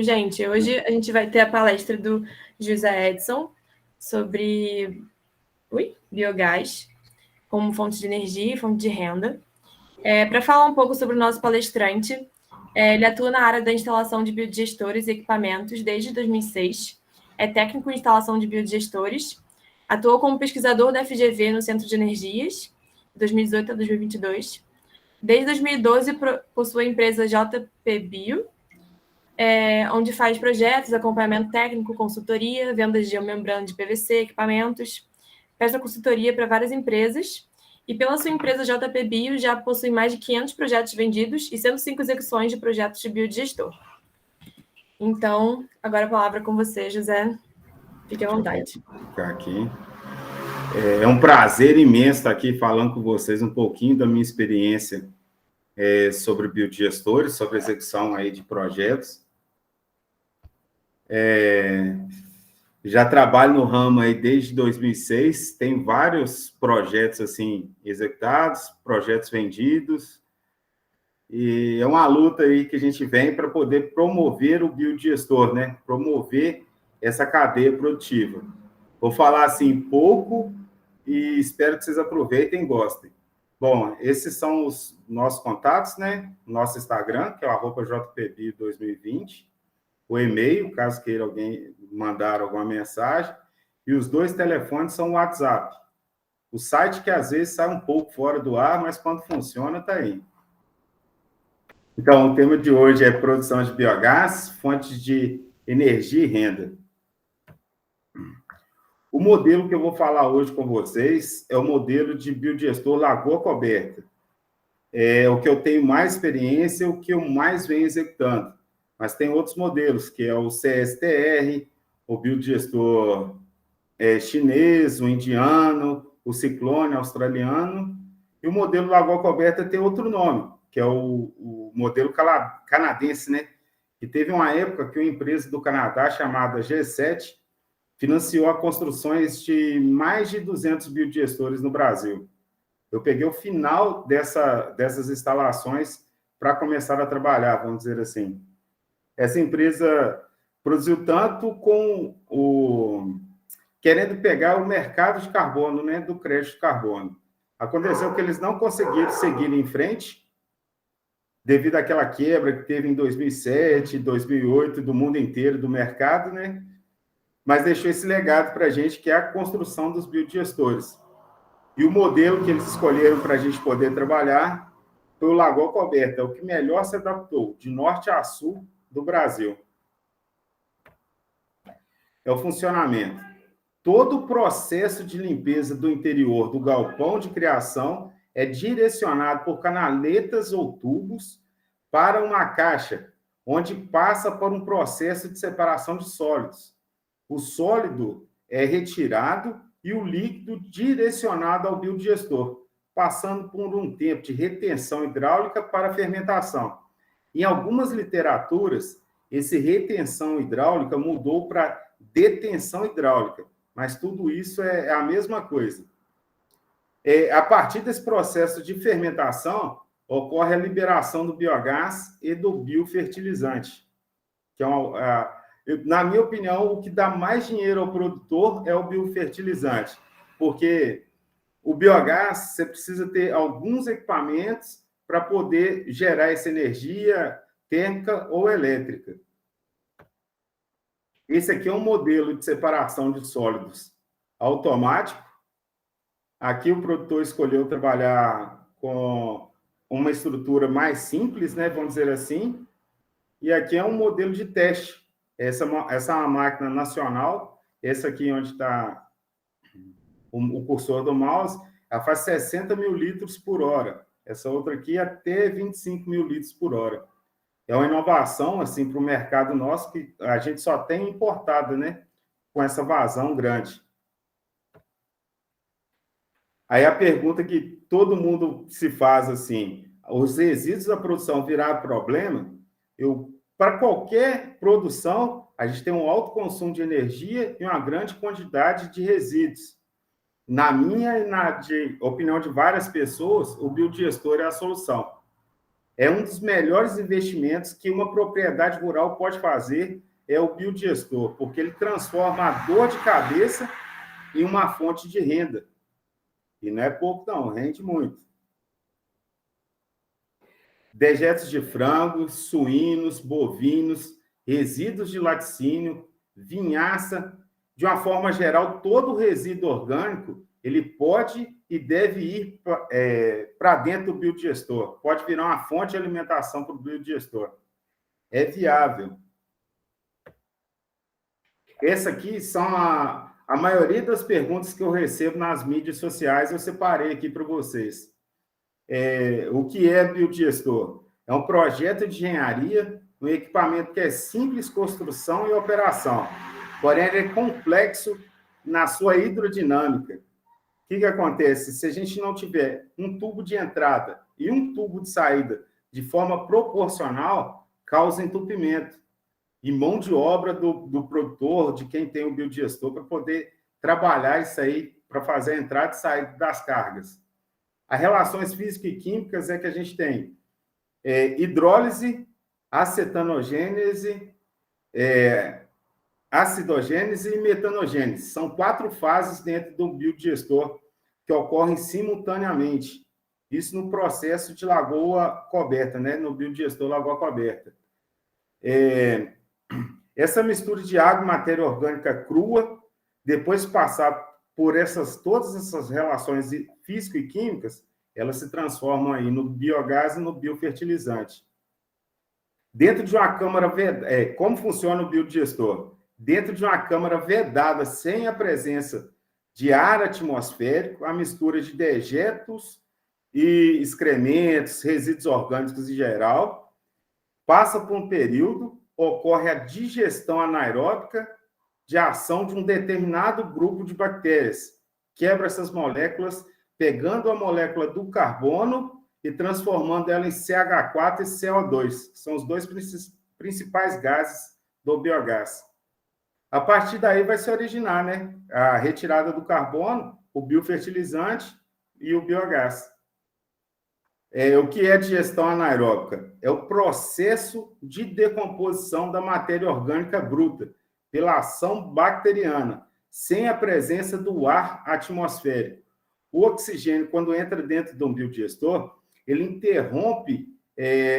Gente, hoje a gente vai ter a palestra do José Edson sobre biogás como fonte de energia e fonte de renda. Para falar um pouco sobre o nosso palestrante, ele atua na área da instalação de biodigestores e equipamentos desde 2006, é técnico em instalação de biodigestores, atuou como pesquisador da FGV no Centro de Energias, de 2018 a 2022. Desde 2012, possui a empresa JP Bio, onde faz projetos, acompanhamento técnico, consultoria, vendas de geomembrana de PVC, equipamentos, presta consultoria para várias empresas, e pela sua empresa JP Bio já possui mais de 500 projetos vendidos e 105 execuções de projetos de biodigestor. Então, agora a palavra com você, José. Fique à vontade. Ficar aqui. É um prazer imenso estar aqui falando com vocês um pouquinho da minha experiência sobre biodigestores, sobre execução aí de projetos. Já trabalho no ramo aí desde 2006, tem vários projetos assim executados, projetos vendidos, e é uma luta aí que a gente vem para poder promover o biodigestor, né? Promover essa cadeia produtiva. Vou falar assim pouco e espero que vocês aproveitem e gostem. Bom, esses são os nossos contatos, né? Nosso Instagram, que é o @jpbio2020. O e-mail, caso queira alguém mandar alguma mensagem, e os 2 telefones são o WhatsApp. O site que às vezes sai um pouco fora do ar, mas quando funciona, está aí. Então, o tema de hoje é produção de biogás, fontes de energia e renda. O modelo que eu vou falar hoje com vocês é o modelo de biodigestor Lagoa Coberta. É o que eu tenho mais experiência, o que eu mais venho executando. Mas tem outros modelos, que é o CSTR, o biodigestor chinês, o indiano, o ciclone australiano, e o modelo Lagoa Coberta tem outro nome, que é o modelo canadense, né? Que teve uma época que uma empresa do Canadá chamada G7 financiou a construções de mais de 200 biodigestores no Brasil. Eu peguei o final dessas instalações para começar a trabalhar, vamos dizer assim. Essa empresa produziu tanto querendo pegar o mercado de carbono, né, do crédito de carbono. Aconteceu que eles não conseguiram seguir em frente, devido àquela quebra que teve em 2007, 2008, do mundo inteiro, do mercado, né? Mas deixou esse legado para a gente, que é a construção dos biodigestores. E o modelo que eles escolheram para a gente poder trabalhar foi o Lagoa Coberta, o que melhor se adaptou, de norte a sul do Brasil. É o funcionamento. Todo o processo de limpeza do interior do galpão de criação é direcionado por canaletas ou tubos para uma caixa, onde passa por um processo de separação de sólidos. O sólido é retirado e o líquido direcionado ao biodigestor, passando por um tempo de retenção hidráulica para fermentação. Em algumas literaturas, esse retenção hidráulica mudou para detenção hidráulica, mas tudo isso é a mesma coisa. A partir desse processo de fermentação, ocorre a liberação do biogás e do biofertilizante, que é na minha opinião, o que dá mais dinheiro ao produtor é o biofertilizante, porque o biogás, você precisa ter alguns equipamentos para poder gerar essa energia térmica ou elétrica. Esse aqui é um modelo de separação de sólidos automático. Aqui o produtor escolheu trabalhar com uma estrutura mais simples, né, vamos dizer assim. E aqui é um modelo de teste. Essa é uma máquina nacional. Essa aqui onde está o cursor do mouse, ela faz 60 mil litros por hora. Essa outra aqui até 25 mil litros por hora. É uma inovação assim, para o mercado nosso, que a gente só tem importado, né? Com essa vazão grande. Aí a pergunta que todo mundo se faz assim, os resíduos da produção viraram problema? Para qualquer produção, a gente tem um alto consumo de energia e uma grande quantidade de resíduos. Na minha e opinião de várias pessoas, o biodigestor é a solução. É um dos melhores investimentos que uma propriedade rural pode fazer, é o biodigestor, porque ele transforma a dor de cabeça em uma fonte de renda. E não é pouco, não, rende muito. Dejetos de frango, suínos, bovinos, resíduos de laticínio, vinhaça, de uma forma geral, todo o resíduo orgânico, ele pode e deve ir para dentro do biodigestor. Pode virar uma fonte de alimentação para o biodigestor. É viável. Essa aqui são a maioria das perguntas que eu recebo nas mídias sociais, eu separei aqui para vocês. O que é biodigestor? É um projeto de engenharia, um equipamento que é simples construção e operação, porém ele é complexo na sua hidrodinâmica. O que acontece? Se a gente não tiver um tubo de entrada e um tubo de saída de forma proporcional, causa entupimento. E mão de obra do produtor, de quem tem o biodigestor, para poder trabalhar isso aí, para fazer a entrada e saída das cargas. As relações físicas e químicas é que a gente tem hidrólise, acetanogênese, acidogênese e metanogênese. São 4 fases dentro do biodigestor que ocorrem simultaneamente. Isso no processo de lagoa coberta, né? No biodigestor lagoa coberta. Essa mistura de água e matéria orgânica crua, depois de passar por todas essas relações físico e químicas, elas se transformam aí no biogás e no biofertilizante. Dentro de uma câmara como funciona o biodigestor? Dentro de uma câmara vedada, sem a presença de ar atmosférico, a mistura de dejetos e excrementos, resíduos orgânicos em geral, passa por um período, ocorre a digestão anaeróbica de ação de um determinado grupo de bactérias. Quebra essas moléculas, pegando a molécula do carbono e transformando ela em CH4 e CO2, que são os 2 principais gases do biogás. A partir daí vai se originar, né, a retirada do carbono, o biofertilizante e o biogás. O que é digestão anaeróbica? É o processo de decomposição da matéria orgânica bruta pela ação bacteriana, sem a presença do ar atmosférico. O oxigênio, quando entra dentro de um biodigestor, ele interrompe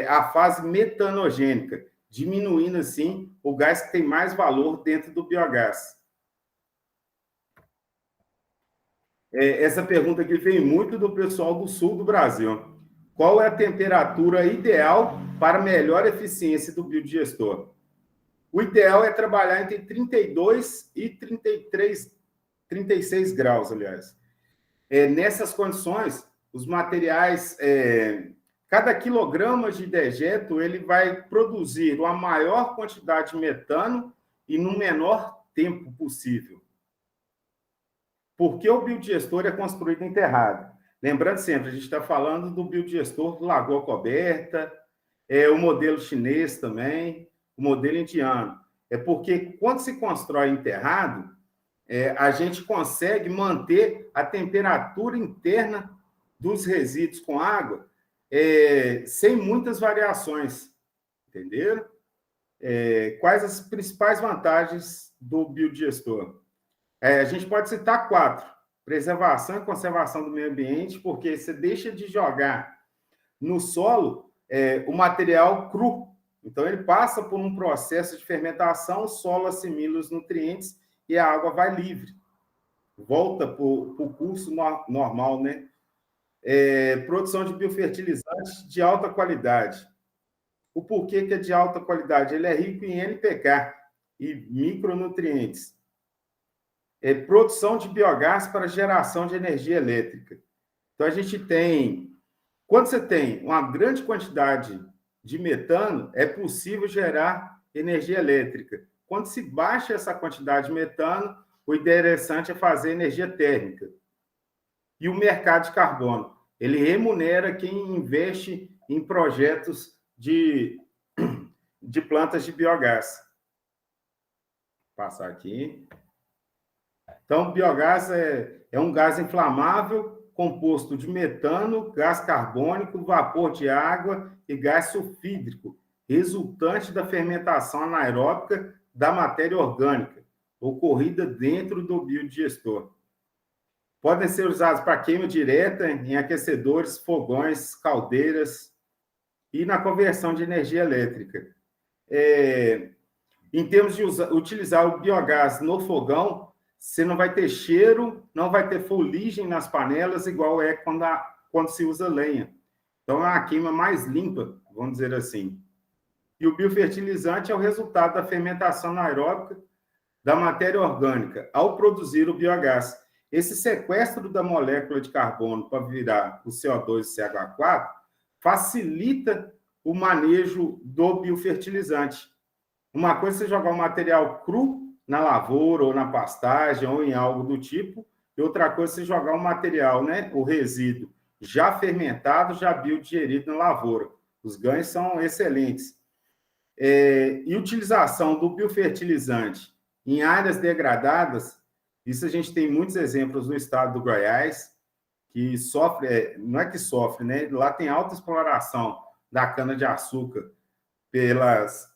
a fase metanogênica, diminuindo, assim, o gás que tem mais valor dentro do biogás. Essa pergunta aqui veio muito do pessoal do sul do Brasil. Qual é a temperatura ideal para melhor eficiência do biodigestor? O ideal é trabalhar entre 32 e 36 graus, aliás. Nessas condições, os materiais, cada quilograma de dejeto, ele vai produzir uma maior quantidade de metano e no menor tempo possível. Por que o biodigestor é construído enterrado? Lembrando sempre, a gente está falando do biodigestor lagoa coberta, o modelo chinês também, o modelo indiano. É porque quando se constrói enterrado, a gente consegue manter a temperatura interna dos resíduos com água sem muitas variações. Entenderam? Quais as principais vantagens do biodigestor? A gente pode citar 4. Preservação e conservação do meio ambiente, porque você deixa de jogar no solo o material cru. Então, ele passa por um processo de fermentação, o solo assimila os nutrientes e a água vai livre. Volta para o curso normal, né? Produção de biofertilizantes de alta qualidade. O porquê que é de alta qualidade? Ele é rico em NPK e micronutrientes. Produção de biogás para geração de energia elétrica. Então, a gente tem... Quando você tem uma grande quantidade de metano, é possível gerar energia elétrica. Quando se baixa essa quantidade de metano, o interessante é fazer energia térmica. E o mercado de carbono, ele remunera quem investe em projetos de plantas de biogás. Vou passar aqui. Então, o biogás é um gás inflamável composto de metano, gás carbônico, vapor de água e gás sulfídrico, resultante da fermentação anaeróbica da matéria orgânica, ocorrida dentro do biodigestor. Podem ser usados para queima direta em aquecedores, fogões, caldeiras e na conversão de energia elétrica. Em termos de utilizar o biogás no fogão, você não vai ter cheiro, não vai ter fuligem nas panelas, igual é quando se usa lenha. Então, é uma queima mais limpa, vamos dizer assim. E o biofertilizante é o resultado da fermentação anaeróbica da matéria orgânica ao produzir o biogás. Esse sequestro da molécula de carbono para virar o CO2 e o CH4 facilita o manejo do biofertilizante. Uma coisa é você jogar o material cru na lavoura, ou na pastagem, ou em algo do tipo, e outra coisa é você jogar o material, né, o resíduo, já fermentado, já biodigerido na lavoura. Os ganhos são excelentes. E utilização do biofertilizante em áreas degradadas, isso a gente tem muitos exemplos no estado do Goiás, que sofre, não é que sofre, né? Lá tem alta exploração da cana-de-açúcar pelas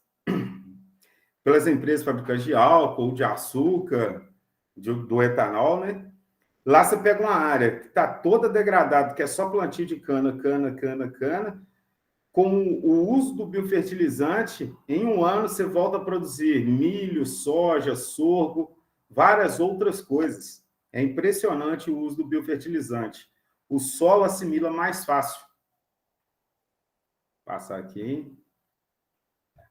empresas fabricantes de álcool, de açúcar, do etanol, né? Lá você pega uma área que está toda degradada, que é só plantio de cana, com o uso do biofertilizante, em um ano você volta a produzir milho, soja, sorgo, várias outras coisas. É impressionante o uso do biofertilizante. O solo assimila mais fácil. Vou passar aqui.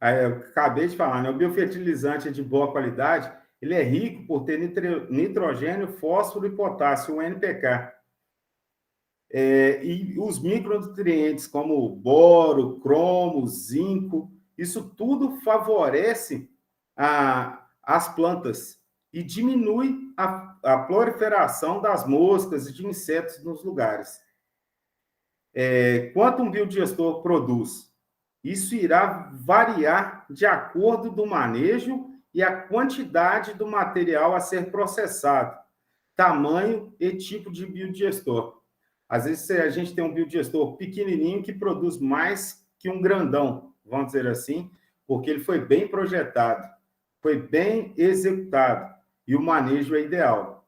Eu acabei de falar, né? O biofertilizante é de boa qualidade, ele é rico por ter nitrogênio, fósforo e potássio, o NPK. E os micronutrientes como boro, cromo, zinco, isso tudo favorece as plantas e diminui a proliferação das moscas e de insetos nos lugares. Quanto um biodigestor produz? Isso irá variar de acordo do manejo e a quantidade do material a ser processado, tamanho e tipo de biodigestor. Às vezes a gente tem um biodigestor pequenininho que produz mais que um grandão, vamos dizer assim, porque ele foi bem projetado, foi bem executado e o manejo é ideal.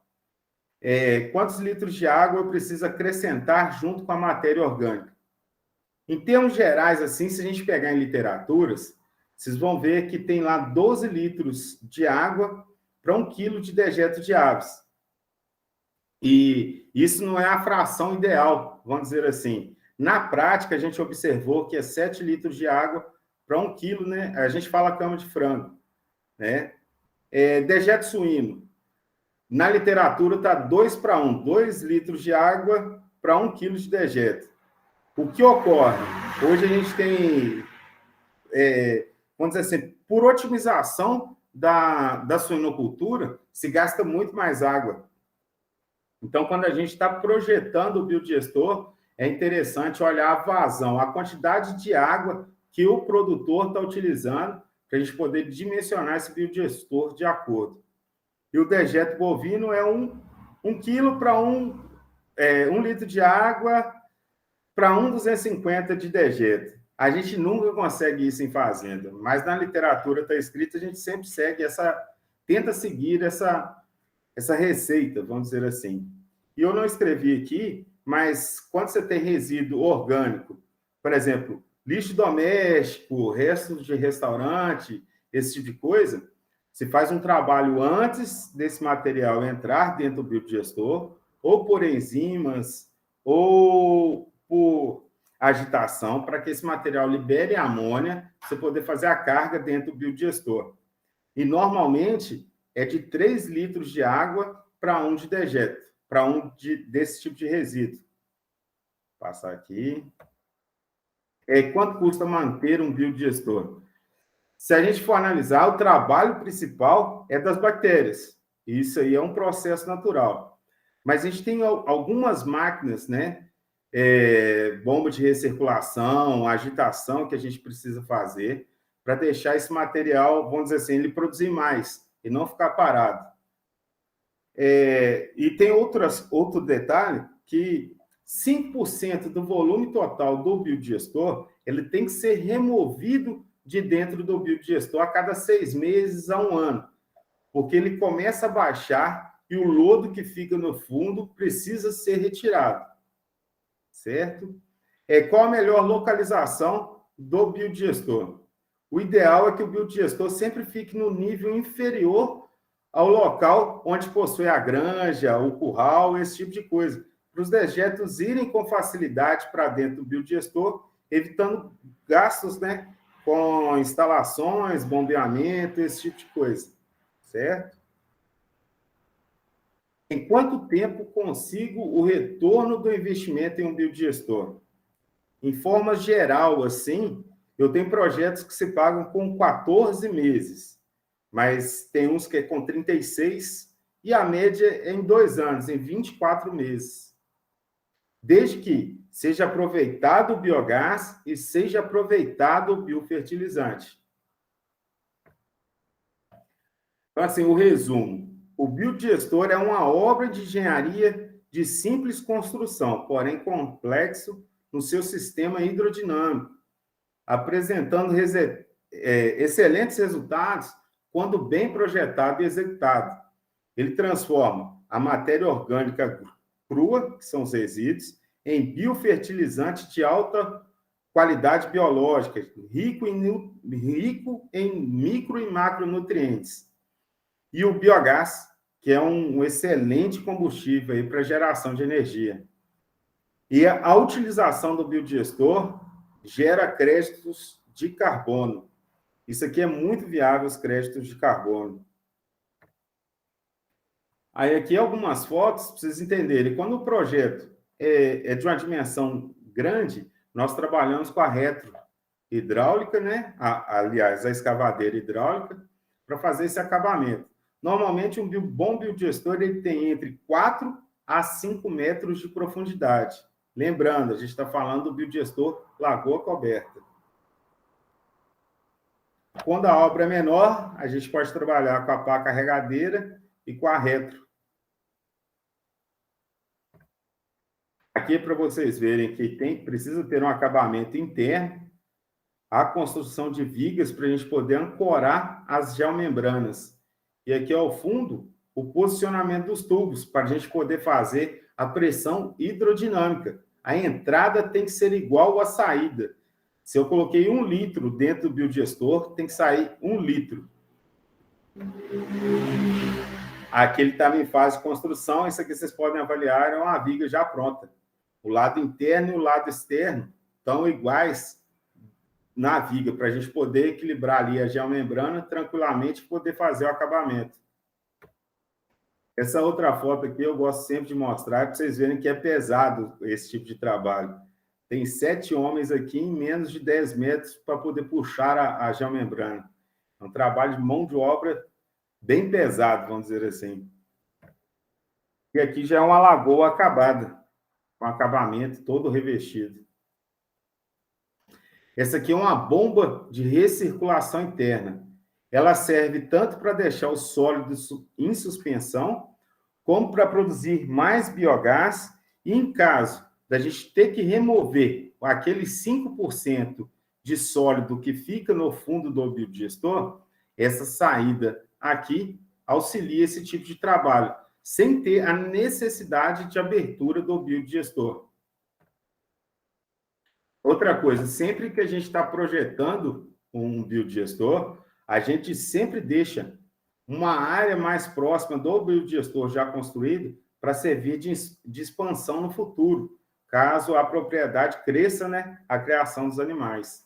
Quantos litros de água eu preciso acrescentar junto com a matéria orgânica? Em termos gerais, assim, se a gente pegar em literaturas, vocês vão ver que tem lá 12 litros de água para 1 quilo de dejeto de aves. E isso não é a fração ideal, vamos dizer assim. Na prática, a gente observou que é 7 litros de água para 1 quilo, né? A gente fala cama de frango, né? Dejeto suíno. Na literatura está 2 para 1, 2 litros de água para 1 quilo de dejeto. O que ocorre? Hoje a gente tem, vamos dizer assim, por otimização da suinocultura, se gasta muito mais água. Então, quando a gente está projetando o biodigestor, é interessante olhar a vazão, a quantidade de água que o produtor está utilizando para a gente poder dimensionar esse biodigestor de acordo. E o dejeto bovino é 1 quilo para 1 litro de água para 1,250 de dejeto. A gente nunca consegue isso em fazenda, mas na literatura está escrito, a gente sempre segue tenta seguir essa receita, vamos dizer assim. E eu não escrevi aqui, mas quando você tem resíduo orgânico, por exemplo, lixo doméstico, restos de restaurante, esse tipo de coisa, você faz um trabalho antes desse material entrar dentro do biodigestor, ou por enzimas, ou por agitação, para que esse material libere a amônia, para você poder fazer a carga dentro do biodigestor. E, normalmente, é de 3 litros de água para 1 de dejeto, para desse tipo de resíduo. Vou passar aqui. Quanto custa manter um biodigestor? Se a gente for analisar, o trabalho principal é das bactérias. Isso aí é um processo natural. Mas a gente tem algumas máquinas, né? Bomba de recirculação, agitação que a gente precisa fazer para deixar esse material, vamos dizer assim, ele produzir mais e não ficar parado. E tem outro detalhe, que 5% do volume total do biodigestor, ele tem que ser removido de dentro do biodigestor a cada 6 meses a 1 ano, porque ele começa a baixar e o lodo que fica no fundo precisa ser retirado, certo? Qual a melhor localização do biodigestor? O ideal é que o biodigestor sempre fique no nível inferior ao local onde possui a granja, o curral, esse tipo de coisa, para os dejetos irem com facilidade para dentro do biodigestor, evitando gastos, né, com instalações, bombeamento, esse tipo de coisa, certo? Em quanto tempo consigo o retorno do investimento em um biodigestor? Em forma geral, assim, eu tenho projetos que se pagam com 14 meses, mas tem uns que é com 36, e a média é em 2 anos, em 24 meses. Desde que seja aproveitado o biogás e seja aproveitado o biofertilizante. Então, assim, o resumo. O biodigestor é uma obra de engenharia de simples construção, porém complexo no seu sistema hidrodinâmico, apresentando excelentes resultados quando bem projetado e executado. Ele transforma a matéria orgânica crua, que são os resíduos, em biofertilizante de alta qualidade biológica, rico em micro e macronutrientes. E o biogás, que é um excelente combustível para geração de energia. E a utilização do biodigestor gera créditos de carbono. Isso aqui é muito viável, os créditos de carbono. Aí aqui algumas fotos para vocês entenderem. Quando o projeto é de uma dimensão grande, nós trabalhamos com a retrohidráulica, né? Aliás, a escavadeira hidráulica, para fazer esse acabamento. Normalmente, um bom biodigestor ele tem entre 4 a 5 metros de profundidade. Lembrando, a gente está falando do biodigestor lagoa coberta. Quando a obra é menor, a gente pode trabalhar com a pá carregadeira e com a retro. Aqui para vocês verem que precisa ter um acabamento interno, a construção de vigas para a gente poder ancorar as geomembranas. E aqui ao fundo, o posicionamento dos tubos, para a gente poder fazer a pressão hidrodinâmica. A entrada tem que ser igual à saída. Se eu coloquei 1 litro dentro do biodigestor, tem que sair 1 litro. Aqui ele estava em fase de construção. Isso aqui vocês podem avaliar, é uma viga já pronta. O lado interno e o lado externo estão iguais na viga, para a gente poder equilibrar ali a geomembrana tranquilamente e poder fazer o acabamento. Essa outra foto aqui eu gosto sempre de mostrar para vocês verem que é pesado esse tipo de trabalho. Tem 7 homens aqui em menos de 10 metros para poder puxar a geomembrana. É um trabalho de mão de obra bem pesado, vamos dizer assim. E aqui já é uma lagoa acabada, com acabamento todo revestido. Essa aqui é uma bomba de recirculação interna. Ela serve tanto para deixar o sólido em suspensão, como para produzir mais biogás, e em caso da gente ter que remover aqueles 5% de sólido que fica no fundo do biodigestor, essa saída aqui auxilia esse tipo de trabalho, sem ter a necessidade de abertura do biodigestor. Outra coisa, sempre que a gente está projetando um biodigestor, a gente sempre deixa uma área mais próxima do biodigestor já construído para servir de expansão no futuro, caso a propriedade cresça, né, a criação dos animais.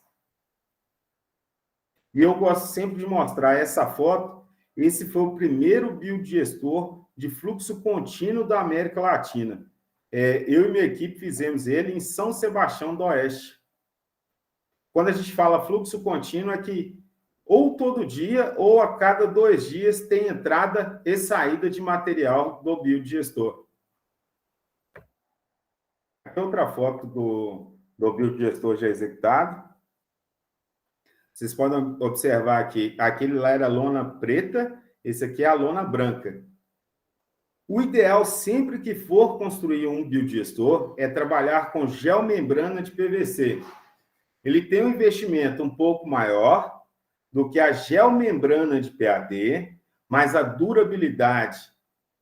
E eu gosto sempre de mostrar essa foto. Esse foi o primeiro biodigestor de fluxo contínuo da América Latina. Eu e minha equipe fizemos ele em São Sebastião do Oeste. Quando a gente fala fluxo contínuo, é que ou todo dia ou a cada 2 dias tem entrada e saída de material do biodigestor. Aqui outra foto do biodigestor já executado. Vocês podem observar aqui, aquele lá era lona preta, esse aqui é a lona branca. O ideal, sempre que for construir um biodigestor, é trabalhar com geomembrana de PVC. Ele tem um investimento um pouco maior do que a geomembrana de PAD, mas a durabilidade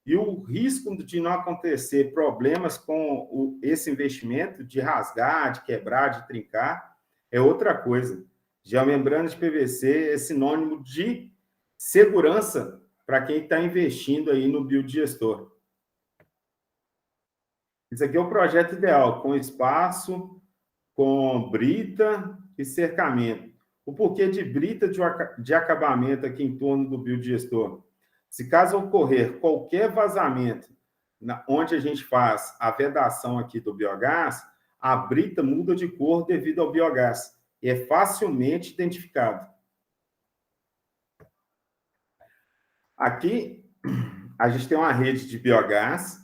e o risco de não acontecer problemas com esse investimento, de rasgar, de quebrar, de trincar, é outra coisa. Geomembrana de PVC é sinônimo de segurança para quem está investindo aí no biodigestor. Isso aqui é o projeto ideal, com espaço, com brita e cercamento. O porquê de brita de acabamento aqui em torno do biodigestor? Se caso ocorrer qualquer vazamento onde a gente faz a vedação aqui do biogás, a brita muda de cor devido ao biogás e é facilmente identificado. Aqui, a gente tem uma rede de biogás,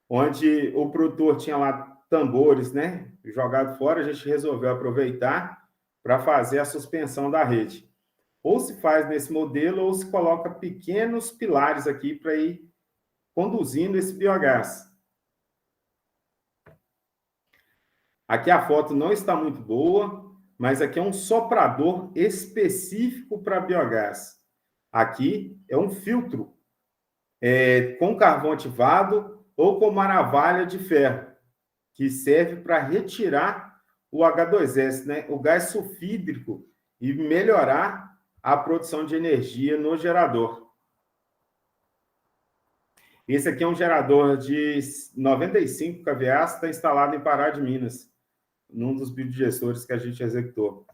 onde o produtor tinha lá tambores, né, jogado fora, a gente resolveu aproveitar para fazer a suspensão da rede. Ou se faz nesse modelo, ou se coloca pequenos pilares aqui para ir conduzindo esse biogás. Aqui a foto não está muito boa, mas aqui é um soprador específico para biogás. Aqui é um filtro com carvão ativado ou com uma navalha de ferro, que serve para retirar o H2S, né, o gás sulfídrico, e melhorar a produção de energia no gerador. Esse aqui é um gerador de 95 kVA, está instalado em Pará de Minas, num dos biodigestores que a gente executou.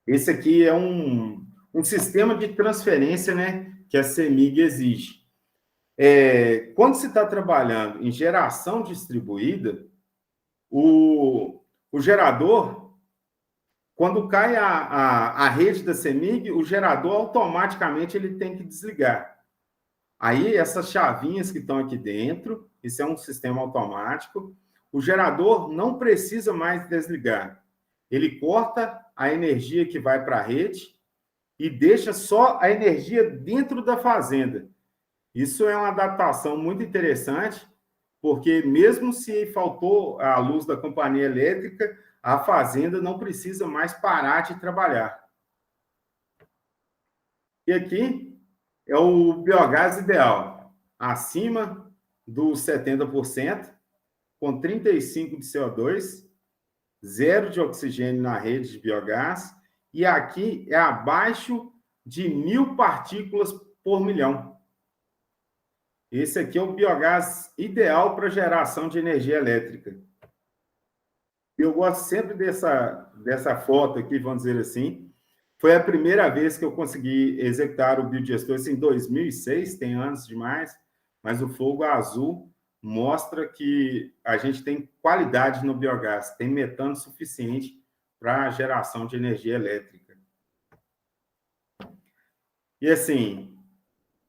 Esse aqui é um sistema de transferência, né, que a CEMIG exige. Quando se está trabalhando em geração distribuída, o gerador, quando cai a rede da CEMIG, o gerador automaticamente ele tem que desligar. Aí, essas chavinhas que estão aqui dentro, isso é um sistema automático, o gerador não precisa mais desligar. Ele corta a energia que vai para a rede e deixa só a energia dentro da fazenda. Isso é uma adaptação muito interessante, porque mesmo se faltou a luz da companhia elétrica, a fazenda não precisa mais parar de trabalhar. E aqui é o biogás ideal, acima dos 70%, com 35% de CO2, 0 de oxigênio na rede de biogás, e aqui é abaixo de 1.000 partículas por milhão. Esse aqui é o biogás ideal para geração de energia elétrica. Eu gosto sempre dessa foto aqui, vamos dizer assim. Foi a primeira vez que eu consegui executar o biodigestor, isso em 2006, tem anos demais, mas o fogo azul mostra que a gente tem qualidade no biogás, tem metano suficiente para a geração de energia elétrica. E assim,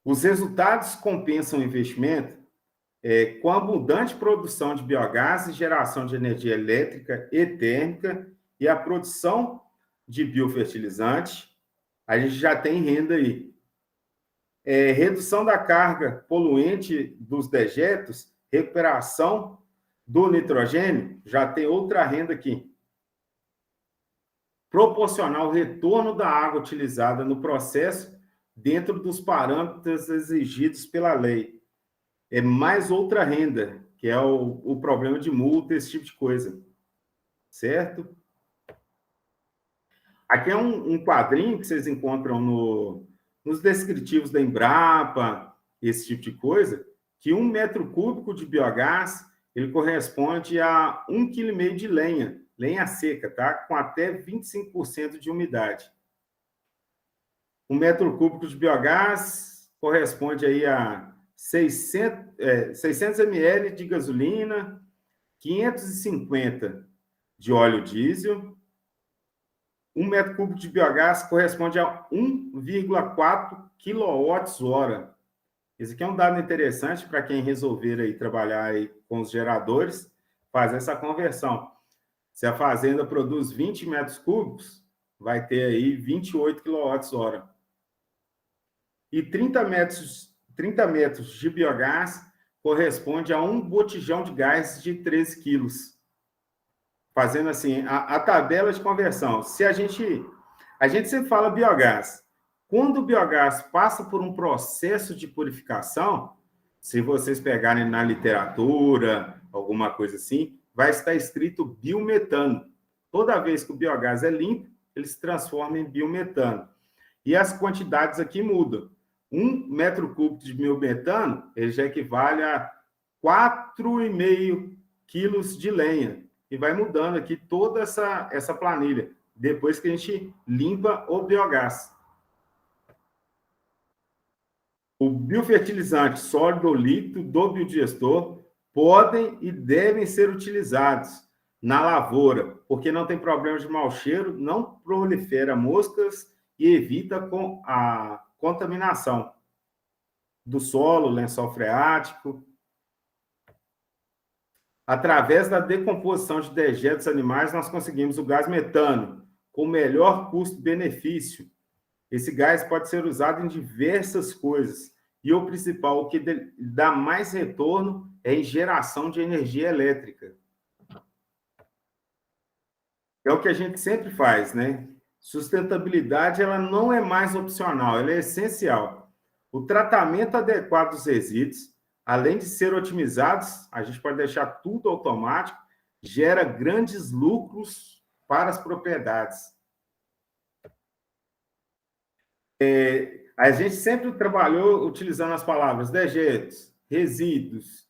os resultados compensam o investimento com a abundante produção de biogás e geração de energia elétrica e térmica e a produção de biofertilizante, a gente já tem renda aí. Redução da carga poluente dos dejetos, recuperação do nitrogênio, já tem outra renda aqui. Proporcionar o retorno da água utilizada no processo dentro dos parâmetros exigidos pela lei. É mais outra renda, que é o problema de multa, esse tipo de coisa. Certo? Aqui é um quadrinho que vocês encontram nos descritivos da Embrapa, esse tipo de coisa, que 1 metro cúbico de biogás, ele corresponde a 1,5 kg de lenha seca, tá? Com até 25% de umidade. 1 metro cúbico de biogás corresponde aí a 600 ml de gasolina, 550 de óleo diesel. 1 metro cúbico de biogás corresponde a 1,4 kWh. Esse aqui é um dado interessante para quem resolver aí trabalhar aí com os geradores, fazer essa conversão. Se a fazenda produz 20 metros cúbicos, vai ter aí 28 kWh. E 30 30 metros de biogás corresponde a um botijão de gás de 13 quilos. Fazendo assim, a tabela de conversão. Se a gente sempre fala biogás. Quando o biogás passa por um processo de purificação, se vocês pegarem na literatura, alguma coisa assim, vai estar escrito biometano. Toda vez que o biogás é limpo, ele se transforma em biometano. E as quantidades aqui mudam. 1 metro cúbico de biometano, ele já equivale a 4,5 quilos de lenha. E vai mudando aqui toda essa planilha, depois que a gente limpa o biogás. O biofertilizante sólido ou líquido do biodigestor podem e devem ser utilizados na lavoura, porque não tem problema de mau cheiro, não prolifera moscas e evita a contaminação do solo, lençol freático. Através da decomposição de dejetos animais, nós conseguimos o gás metano, com melhor custo-benefício. Esse gás pode ser usado em diversas coisas. E o principal, o que dá mais retorno, é em geração de energia elétrica. É o que a gente sempre faz, né? Sustentabilidade, ela não é mais opcional, ela é essencial. O tratamento adequado dos resíduos, além de ser otimizados, a gente pode deixar tudo automático, gera grandes lucros para as propriedades. A gente sempre trabalhou utilizando as palavras dejetos, resíduos.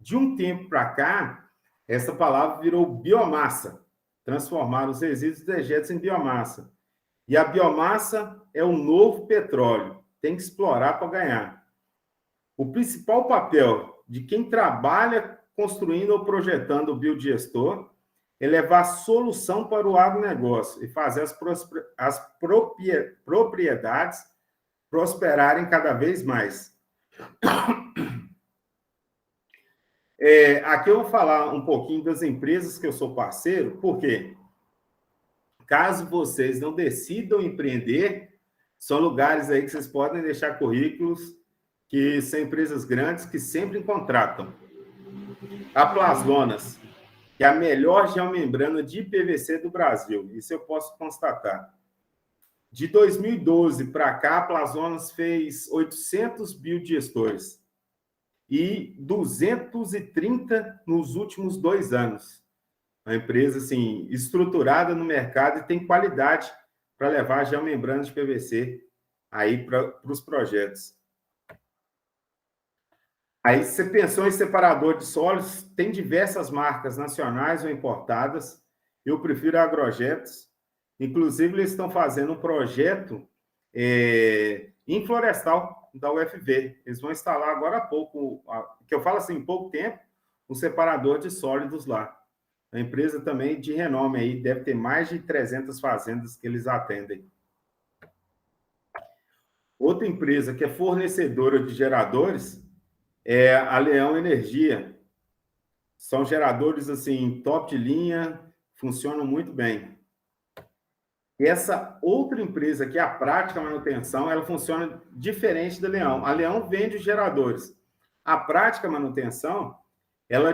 De um tempo para cá, essa palavra virou biomassa. Transformaram os resíduos e dejetos em biomassa. E a biomassa é o novo petróleo. Tem que explorar para ganhar. O principal papel de quem trabalha construindo ou projetando o biodigestor é levar solução para o agronegócio e fazer as propriedades prosperarem cada vez mais. Aqui eu vou falar um pouquinho das empresas que eu sou parceiro, porque caso vocês não decidam empreender, são lugares aí que vocês podem deixar currículos, que são empresas grandes que sempre contratam. A Plazonas, que é a melhor geomembrana de PVC do Brasil. Isso eu posso constatar. De 2012 para cá, a Plazonas fez 800 biodigestores e 230 nos últimos 2 anos. Uma empresa assim, estruturada no mercado e tem qualidade para levar geomembrana de PVC aí para os projetos. Aí você pensou em separador de sólidos, tem diversas marcas nacionais ou importadas. Eu prefiro a Agrojetos. Inclusive, eles estão fazendo um projeto em Florestal, da UFV. Eles vão instalar agora há pouco, que eu falo assim, em pouco tempo, um separador de sólidos lá. A empresa também de renome aí, deve ter mais de 300 fazendas que eles atendem. Outra empresa que é fornecedora de geradores é a Leão Energia. São geradores assim top de linha, funcionam muito bem. E essa outra empresa, que é a Prática Manutenção, ela funciona diferente da Leão. A Leão vende os geradores. A Prática Manutenção, ela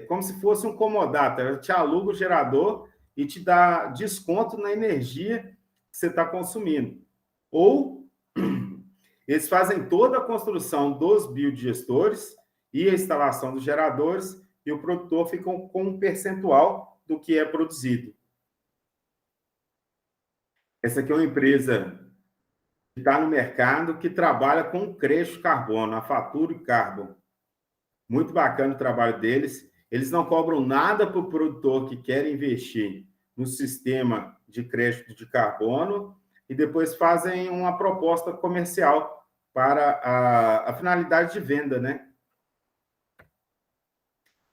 como se fosse um comodato, ela te aluga o gerador e te dá desconto na energia que você está consumindo. Ou eles fazem toda a construção dos biodigestores e a instalação dos geradores e o produtor fica com um percentual do que é produzido. Essa aqui é uma empresa que está no mercado, que trabalha com crédito de carbono, a Fatura Carbon. Muito bacana o trabalho deles. Eles não cobram nada para o produtor que quer investir no sistema de crédito de carbono e depois fazem uma proposta comercial para a finalidade de venda, né?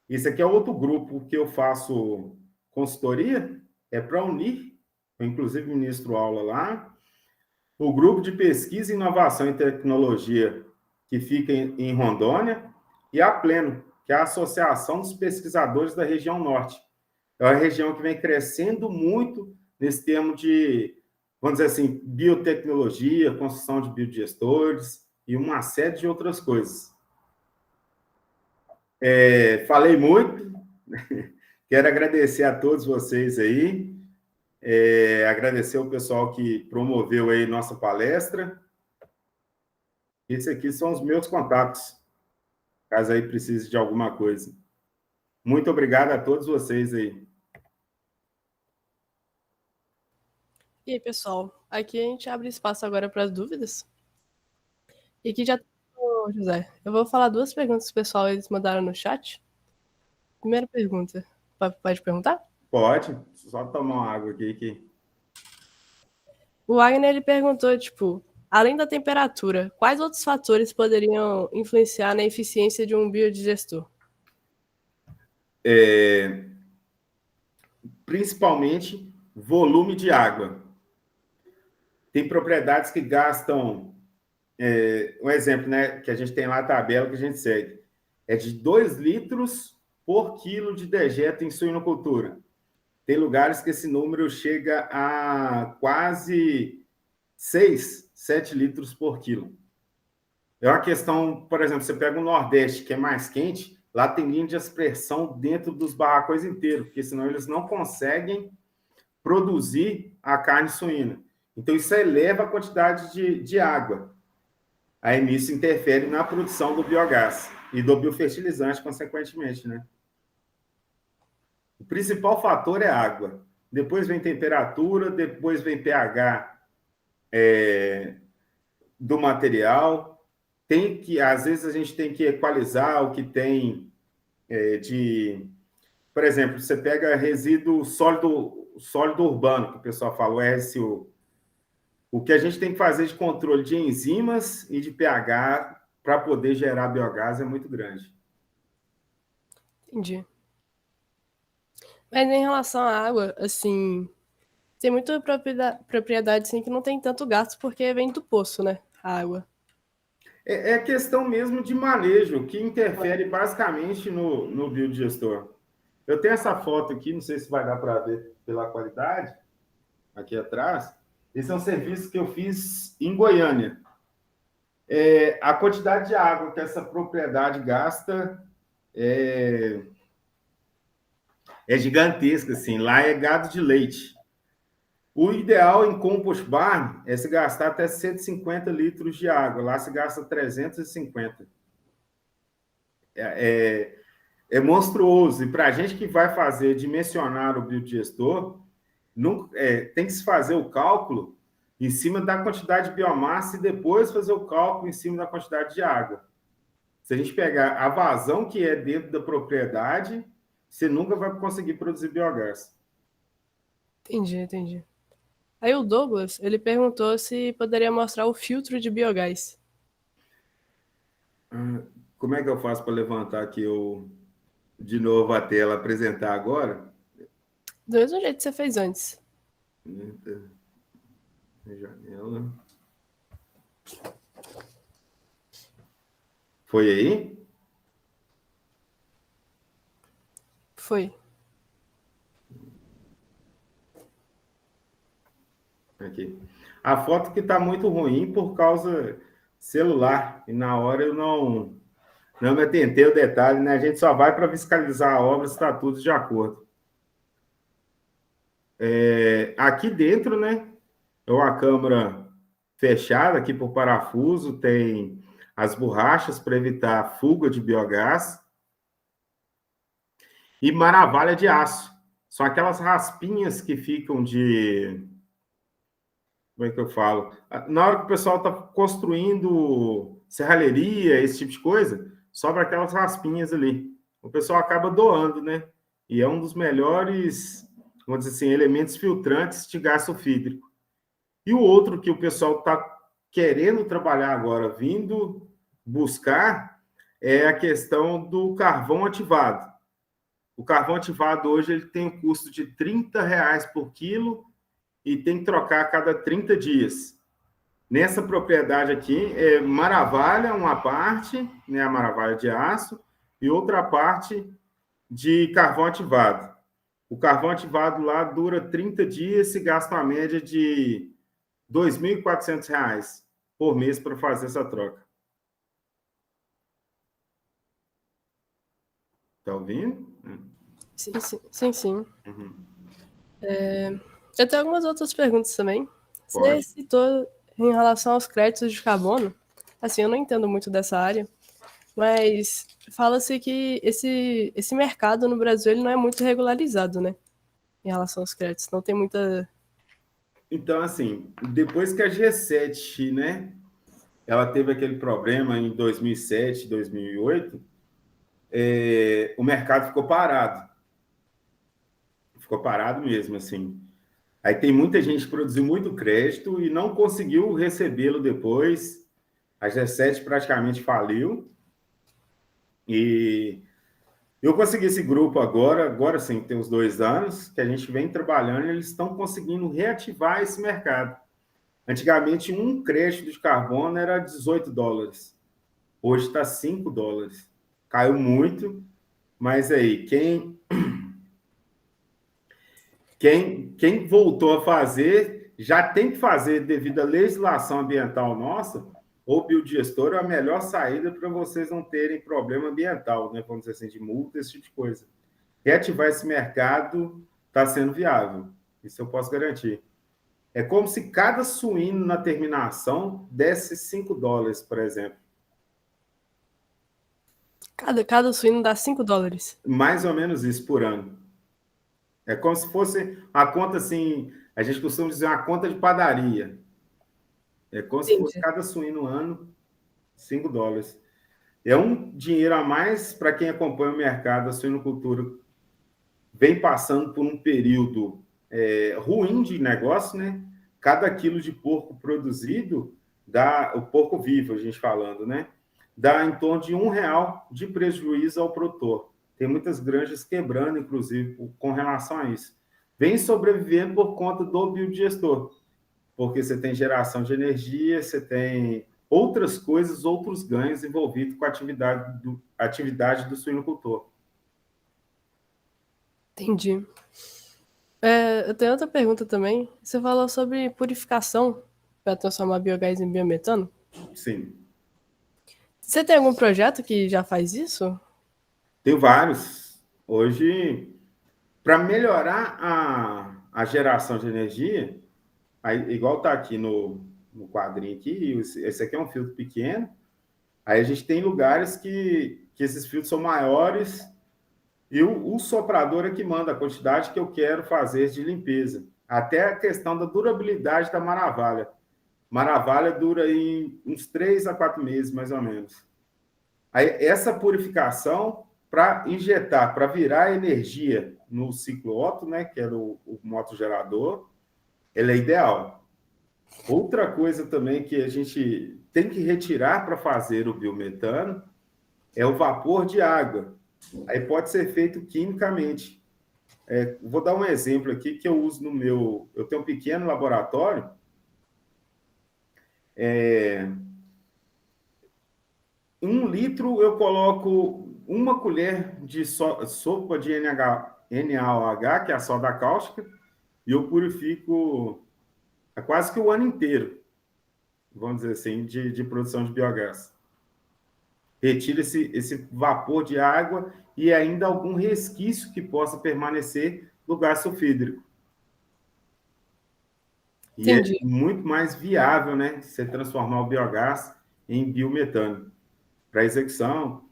Esse aqui é outro grupo que eu faço consultoria, é para unir, eu inclusive ministro aula lá, o grupo de pesquisa, inovação e tecnologia que fica em Rondônia e a Pleno, que é a Associação dos Pesquisadores da Região Norte. É uma região que vem crescendo muito nesse termo de, vamos dizer assim, biotecnologia, construção de biodigestores. e uma série de outras coisas. Falei muito, quero agradecer a todos vocês aí, agradecer o pessoal que promoveu aí nossa palestra. Esses aqui são os meus contatos, caso aí precise de alguma coisa. Muito obrigado a todos vocês aí. E aí, pessoal, aqui a gente abre espaço agora para as dúvidas. E aqui já tem, José, eu vou falar 2 perguntas que o pessoal eles mandaram no chat. Primeira pergunta, pode perguntar? Pode, só tomar uma água aqui. O Wagner ele perguntou, tipo, além da temperatura, quais outros fatores poderiam influenciar na eficiência de um biodigestor? Principalmente volume de água. Tem propriedades que gastam, um exemplo, né, que a gente tem lá a tabela que a gente segue, é de 2 litros por quilo de dejeto em suinocultura. Tem lugares que esse número chega a quase 6, 7 litros por quilo. É uma questão, por exemplo, você pega o Nordeste, que é mais quente, lá tem linha de aspersão dentro dos barracões inteiros, porque senão eles não conseguem produzir a carne suína. Então, isso eleva a quantidade de água. Aí, nisso, interfere na produção do biogás e do biofertilizante, consequentemente, né? O principal fator é água. Depois vem temperatura, depois vem pH do material. Às vezes, a gente tem que equalizar o que tem Por exemplo, você pega resíduo sólido urbano, que o pessoal fala, o RSU. O que a gente tem que fazer de controle de enzimas e de pH para poder gerar biogás é muito grande. Entendi. Mas em relação à água, assim, tem muita propriedade assim, que não tem tanto gasto porque vem do poço, né? A água. É questão mesmo de manejo, que interfere basicamente no biodigestor. Eu tenho essa foto aqui, não sei se vai dar para ver pela qualidade, aqui atrás. Esse é um serviço que eu fiz em Goiânia. A quantidade de água que essa propriedade gasta é gigantesca, assim. Lá é gado de leite. O ideal em compost barn é se gastar até 150 litros de água. Lá se gasta 350. É monstruoso. E para a gente que vai fazer, dimensionar o biodigestor, tem que se fazer o cálculo em cima da quantidade de biomassa e depois fazer o cálculo em cima da quantidade de água. Se a gente pegar a vazão que é dentro da propriedade, você nunca vai conseguir produzir biogás. Entendi. Aí o Douglas, ele perguntou se poderia mostrar o filtro de biogás. Como é que eu faço para levantar aqui de novo a tela, apresentar agora? Do mesmo jeito que você fez antes. Janela. Foi aí? Foi. Aqui. A foto que está muito ruim por causa celular. E na hora eu não me atentei ao detalhe, né? A gente só vai para fiscalizar a obra se está tudo de acordo. Aqui dentro, né? É uma câmara fechada aqui por parafuso, tem as borrachas para evitar a fuga de biogás e maravalha de aço. São aquelas raspinhas que ficam de... Como é que eu falo? Na hora que o pessoal está construindo serralheria, esse tipo de coisa, sobra aquelas raspinhas ali. O pessoal acaba doando, né? E é um dos melhores, vamos dizer assim, elementos filtrantes de gás sulfídrico. E o outro que o pessoal está querendo trabalhar agora, vindo buscar, é a questão do carvão ativado. O carvão ativado hoje ele tem um custo de R$30 por quilo e tem que trocar a cada 30 dias. Nessa propriedade aqui, é maravalha uma parte, né, a maravalha de aço, e outra parte de carvão ativado. O carvão ativado lá dura 30 dias, se gasta uma média de R$2.400 por mês para fazer essa troca. Tá ouvindo? Sim, sim, sim, sim. Uhum. Eu tenho algumas outras perguntas também. Você Pode. citou em relação aos créditos de carbono. Assim, eu não entendo muito dessa área, mas fala-se que esse mercado no Brasil ele não é muito regularizado, né? Em relação aos créditos. Não tem muita. Então, assim, depois que a G7, né, ela teve aquele problema em 2007, 2008, o mercado ficou parado. Ficou parado mesmo, assim. Aí tem muita gente que produziu muito crédito e não conseguiu recebê-lo depois. A G7 praticamente faliu. E eu consegui esse grupo agora sim, tem uns 2 anos, que a gente vem trabalhando e eles estão conseguindo reativar esse mercado. Antigamente, um crédito de carbono era $18. Hoje está $5. Caiu muito, mas aí, quem voltou a fazer, já tem que fazer devido à legislação ambiental nossa, ou biodigestor é a melhor saída para vocês não terem problema ambiental, né? Vamos dizer assim, de multa, esse tipo de coisa. Reativar esse mercado está sendo viável. Isso eu posso garantir. É como se cada suíno na terminação desse $5, por exemplo. Cada suíno dá $5. Mais ou menos isso por ano. É como se fosse a conta assim, a gente costuma dizer uma conta de padaria. É como se fosse Entendi. cada suíno ano, $5. É um dinheiro a mais para quem acompanha o mercado da suinocultura. Vem passando por um período ruim de negócio, né? Cada quilo de porco produzido dá, o porco vivo, a gente falando, né? Dá em torno de R$ 1 de prejuízo ao produtor. Tem muitas granjas quebrando, inclusive, com relação a isso. Vem sobrevivendo por conta do biodigestor, porque você tem geração de energia, você tem outras coisas, outros ganhos envolvidos com a atividade do suinocultor. Entendi. Eu tenho outra pergunta também. Você falou sobre purificação para transformar biogás em biometano. Sim. Você tem algum projeto que já faz isso? Tem vários. Hoje, para melhorar a geração de energia, aí, igual está aqui no quadrinho aqui, esse aqui é um filtro pequeno, aí a gente tem lugares que esses filtros são maiores e o soprador é que manda a quantidade que eu quero fazer de limpeza. Até a questão da durabilidade da Maravalha. Maravalha dura aí uns 3 a 4 meses, mais ou menos. Aí, essa purificação, para injetar, para virar energia no ciclo Otto, né, que era o motogerador, ela é ideal. Outra coisa também que a gente tem que retirar para fazer o biometano é o vapor de água. Aí pode ser feito quimicamente. Vou dar um exemplo aqui que eu uso no meu... Eu tenho um pequeno laboratório. 1 litro eu coloco 1 colher de sopa de NaOH, que é a soda cáustica, e eu purifico quase que o ano inteiro, vamos dizer assim, de produção de biogás. Retira esse vapor de água e ainda algum resquício que possa permanecer do gás sulfídrico. E é Entendi. muito mais viável, né, você transformar o biogás em biometano para execução.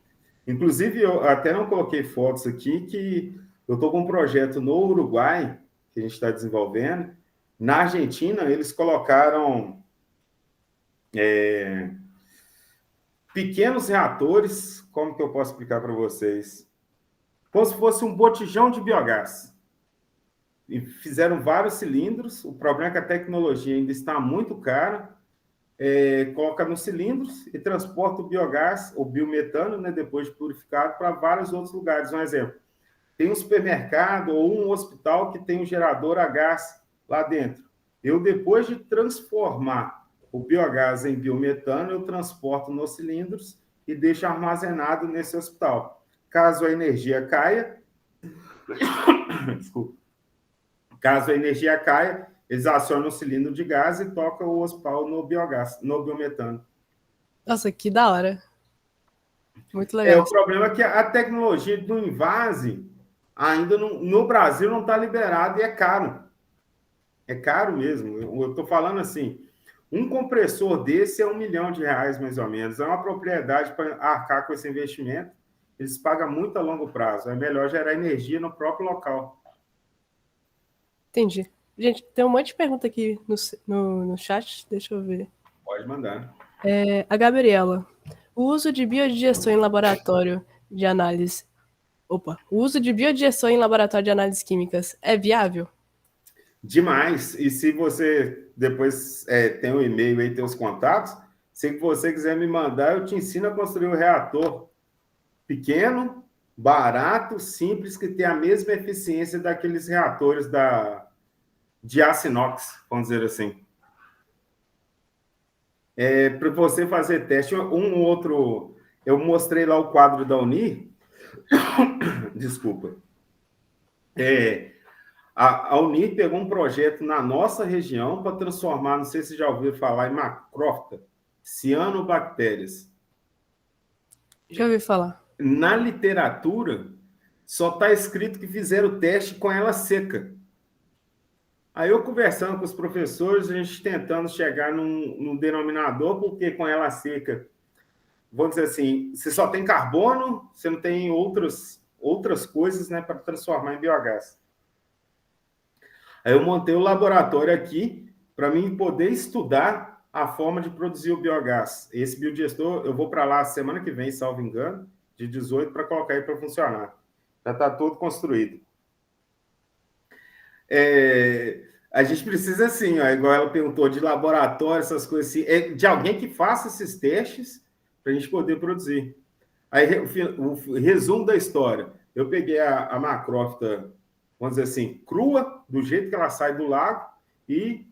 Inclusive, eu até não coloquei fotos aqui, que eu estou com um projeto no Uruguai, que a gente está desenvolvendo. Na Argentina, eles colocaram pequenos reatores, como que eu posso explicar para vocês? Como se fosse um botijão de biogás. E fizeram vários cilindros, o problema é que a tecnologia ainda está muito cara, coloca nos cilindros e transporta o biogás, o biometano, né, depois de purificado, para vários outros lugares. Um exemplo, tem um supermercado ou um hospital que tem um gerador a gás lá dentro. Eu, depois de transformar o biogás em biometano, eu transporto nos cilindros e deixo armazenado nesse hospital. Caso a energia caia, desculpa, caso a energia caia, eles acionam o cilindro de gás e tocam o hospital no biogás, no biometano. Nossa, que da hora. Muito legal. O problema é que a tecnologia do invase ainda no Brasil não está liberada e é caro. É caro mesmo. Eu estou falando assim, um compressor desse é R$ 1 milhão, mais ou menos. É uma propriedade para arcar com esse investimento. Eles pagam muito a longo prazo. É melhor gerar energia no próprio local. Entendi. Gente, tem um monte de pergunta aqui no chat. Deixa eu ver. Pode mandar. A Gabriela. O uso de biodigestão em laboratório de análise... Opa. O uso de biodigestão em laboratório de análises químicas é viável? Demais. E se você depois tem um e-mail aí, tem os contatos, se você quiser me mandar, eu te ensino a construir um reator pequeno, barato, simples, que tem a mesma eficiência daqueles reatores de aço inox, vamos dizer assim. Para você fazer teste, um outro... Eu mostrei lá o quadro da Unir. Desculpa. A Unir pegou um projeto na nossa região para transformar, não sei se já ouviram falar, em macrófita, cianobactérias. Já ouvi falar. Na literatura, só está escrito que fizeram o teste com ela seca. Aí eu conversando com os professores, a gente tentando chegar num denominador, porque com ela seca, vamos dizer assim, você só tem carbono, você não tem outras coisas, né, para transformar em biogás. Aí eu montei o laboratório aqui para mim poder estudar a forma de produzir o biogás. Esse biodigestor, eu vou para lá semana que vem, salvo engano, de 18, para colocar ele para funcionar. Já está todo construído. A gente precisa, assim, ó, igual ela perguntou, de laboratório, essas coisas assim, de alguém que faça esses testes para a gente poder produzir. Aí, o resumo da história. Eu peguei a macrófita, vamos dizer assim, crua, do jeito que ela sai do lago, e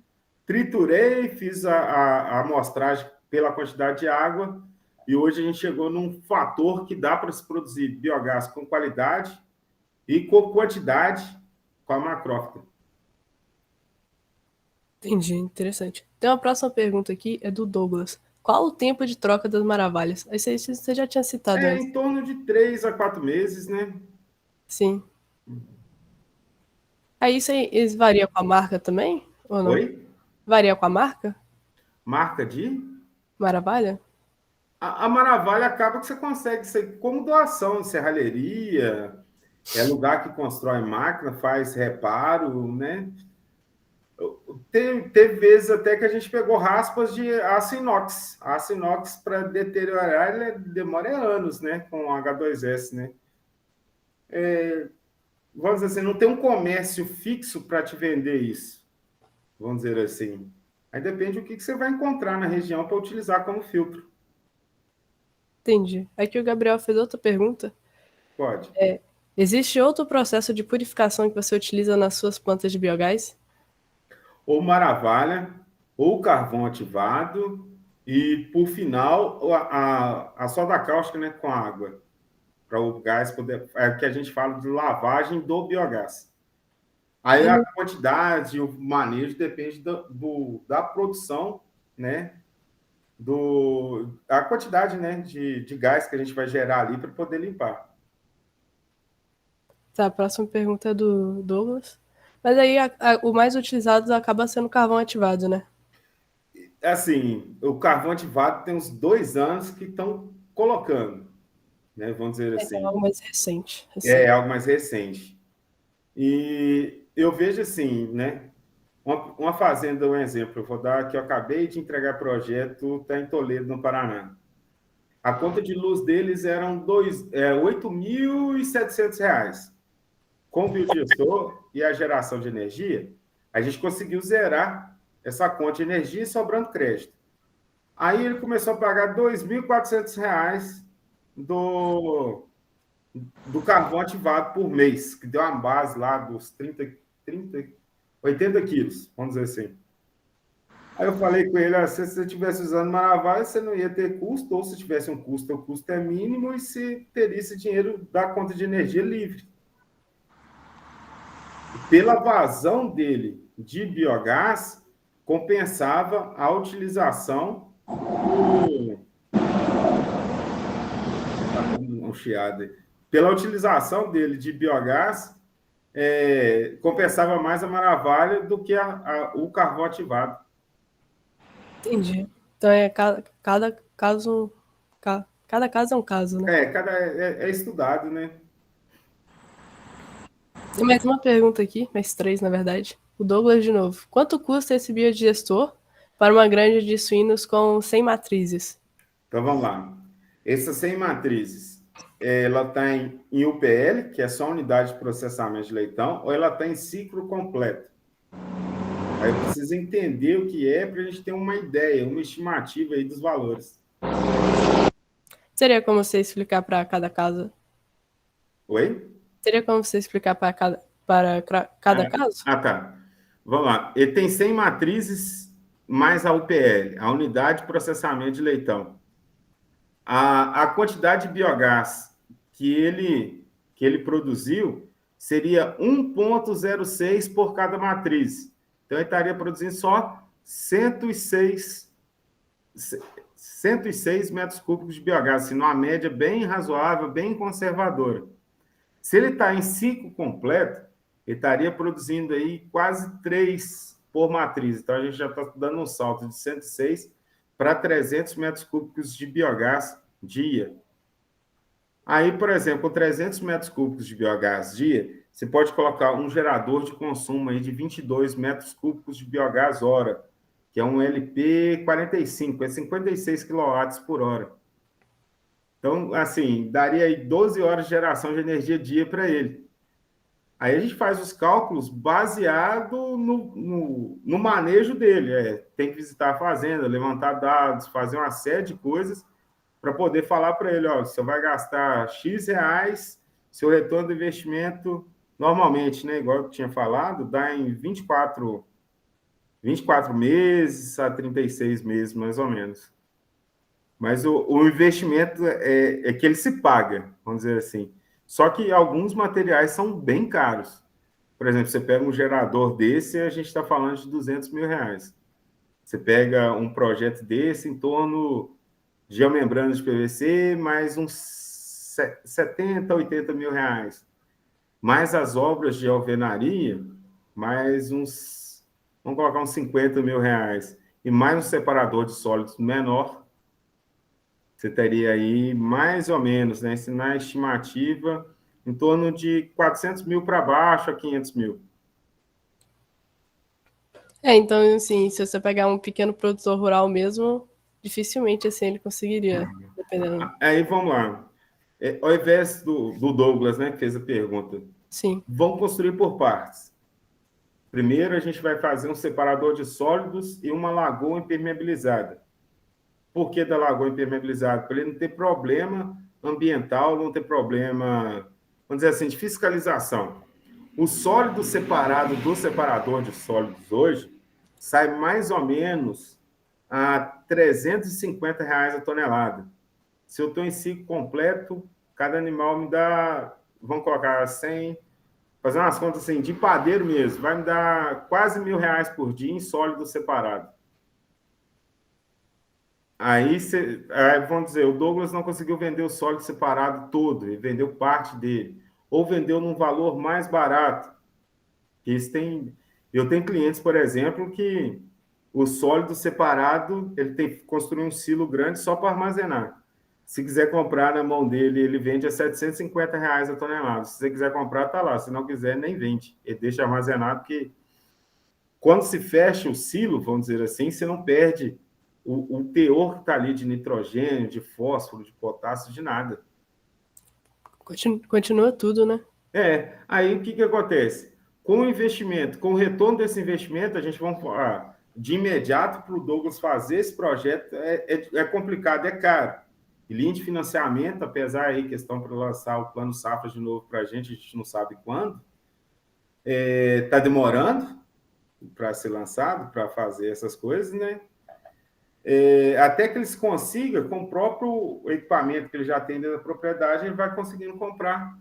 triturei, fiz a amostragem pela quantidade de água, e hoje a gente chegou num fator que dá para se produzir biogás com qualidade e com quantidade com a macrófita. Entendi, interessante. Tem uma próxima pergunta aqui, é do Douglas. Qual o tempo de troca das maravilhas? Esse você já tinha citado antes. Em torno de 3 a 4 meses, né? Sim. Aí isso varia com a marca também? Ou não? Oi? Varia com a marca? Marca de? Maravilha? A Maravilha acaba que você consegue ser como doação de serralheria, lugar que constrói máquina, faz reparo, né? Teve vezes até que a gente pegou raspas de aço inox. Aço inox, para deteriorar, ele demora anos, né? Com H2S, né? Vamos dizer assim, não tem um comércio fixo para te vender isso. Vamos dizer assim. Aí depende do que você vai encontrar na região para utilizar como filtro. Entendi. Aqui o Gabriel fez outra pergunta. Pode. Existe outro processo de purificação que você utiliza nas suas plantas de biogás? Ou maravilha, ou carvão ativado, e, por final, a soda cáustica, né, com água, para o gás poder... É o que a gente fala de lavagem do biogás. Aí a quantidade, o manejo depende da produção, né, a quantidade, né, de gás que a gente vai gerar ali para poder limpar. Tá, a próxima pergunta é do Douglas. Mas aí o mais utilizado acaba sendo o carvão ativado, né? Assim, o carvão ativado tem uns 2 anos que estão colocando, né? Vamos dizer assim. É algo mais recente. É algo mais recente. E eu vejo assim, né? Uma fazenda, um exemplo, eu vou dar que eu acabei de entregar projeto, está em Toledo, no Paraná. A conta de luz deles eram R$ 8.700. Com o biodigestor e a geração de energia, a gente conseguiu zerar essa conta de energia sobrando crédito. Aí ele começou a pagar R$ 2.400 do carvão ativado por mês, que deu uma base lá dos 80 quilos, vamos dizer assim. Aí eu falei com ele, se você estivesse usando Maravilha, você não ia ter custo, ou se tivesse um custo, o custo é mínimo, e se teria esse dinheiro da conta de energia livre. Pela vazão dele de biogás, compensava a utilização um chiado. Pela utilização dele de biogás, compensava mais a Maravalha do que o carvão ativado. Entendi. Então cada caso é um caso, né? É estudado, né? Tem mais uma pergunta aqui, mais três, na verdade. O Douglas de novo. Quanto custa esse biodigestor para uma granja de suínos com 100 matrizes? Então, vamos lá. Essas 100 matrizes, ela está em UPL, que é só unidade de processamento de leitão, ou ela está em ciclo completo? Aí eu preciso entender o que é para a gente ter uma ideia, uma estimativa aí dos valores. Seria como você explicar para cada caso? Oi? Seria como você explicar para cada caso? Tá. Vamos lá. Ele tem 100 matrizes mais a UPL, a unidade de processamento de leitão. A quantidade de biogás que ele produziu seria 1,06 por cada matriz. Então, ele estaria produzindo só 106 metros cúbicos de biogás, assim, numa média bem razoável, bem conservadora. Se ele está em ciclo completo, ele estaria produzindo aí quase 3 por matriz. Então, a gente já está dando um salto de 106 para 300 metros cúbicos de biogás dia. Aí, por exemplo, com 300 metros cúbicos de biogás dia, você pode colocar um gerador de consumo aí de 22 metros cúbicos de biogás hora, que é um LP45, é 56 quilowatts por hora. Então, assim, daria aí 12 horas de geração de energia dia para ele. Aí a gente faz os cálculos baseado no manejo dele. Tem que visitar a fazenda, levantar dados, fazer uma série de coisas para poder falar para ele, você vai gastar X reais, seu retorno do investimento, normalmente, né, igual eu tinha falado, dá em 24 meses a 36 meses, mais ou menos. Mas o investimento é que ele se paga, vamos dizer assim. Só que alguns materiais são bem caros. Por exemplo, você pega um gerador desse, a gente está falando de 200 mil reais. Você pega um projeto desse em torno de geomembrana de PVC, mais uns 70, 80 mil reais. Mais as obras de alvenaria, mais uns, vamos colocar uns 50 mil reais. E mais um separador de sólidos menor, você teria aí mais ou menos, né, na estimativa, em torno de 400 mil para baixo a 500 mil. Então, assim, se você pegar um pequeno produtor rural mesmo, dificilmente, assim, ele conseguiria, dependendo. Aí, vamos lá. Ao invés do Douglas, né, que fez a pergunta, Sim. vamos construir por partes. Primeiro, a gente vai fazer um separador de sólidos e uma lagoa impermeabilizada. Por que da lagoa impermeabilizada? Para ele não ter problema ambiental, não ter problema, vamos dizer assim, de fiscalização. O sólido separado do separador de sólidos hoje sai mais ou menos a R$350 a tonelada. Se eu estou em ciclo completo, cada animal me dá, vamos colocar 100, fazer umas contas assim, de padeiro mesmo, vai me dar quase R$1.000 por dia em sólido separado. Aí, vamos dizer, o Douglas não conseguiu vender o sólido separado todo, ele vendeu parte dele, ou vendeu num valor mais barato. Eu tenho clientes, por exemplo, que o sólido separado, ele tem que construir um silo grande só para armazenar. Se quiser comprar na mão dele, ele vende a R$750 a tonelada. Se você quiser comprar, tá lá. Se não quiser, nem vende. Ele deixa armazenado, porque quando se fecha o silo, vamos dizer assim, você não perde o teor que está ali de nitrogênio, de fósforo, de potássio, de nada. Continua tudo, né? Aí o que acontece? Com o investimento, com o retorno desse investimento, a gente vai falar de imediato para o Douglas fazer esse projeto, é complicado, é caro. E linha de financiamento, apesar aí questão para lançar o plano Safra de novo para a gente não sabe quando, está demorando para ser lançado, para fazer essas coisas, né? Até que eles consigam, com o próprio equipamento que ele já tem dentro da propriedade, ele vai conseguindo comprar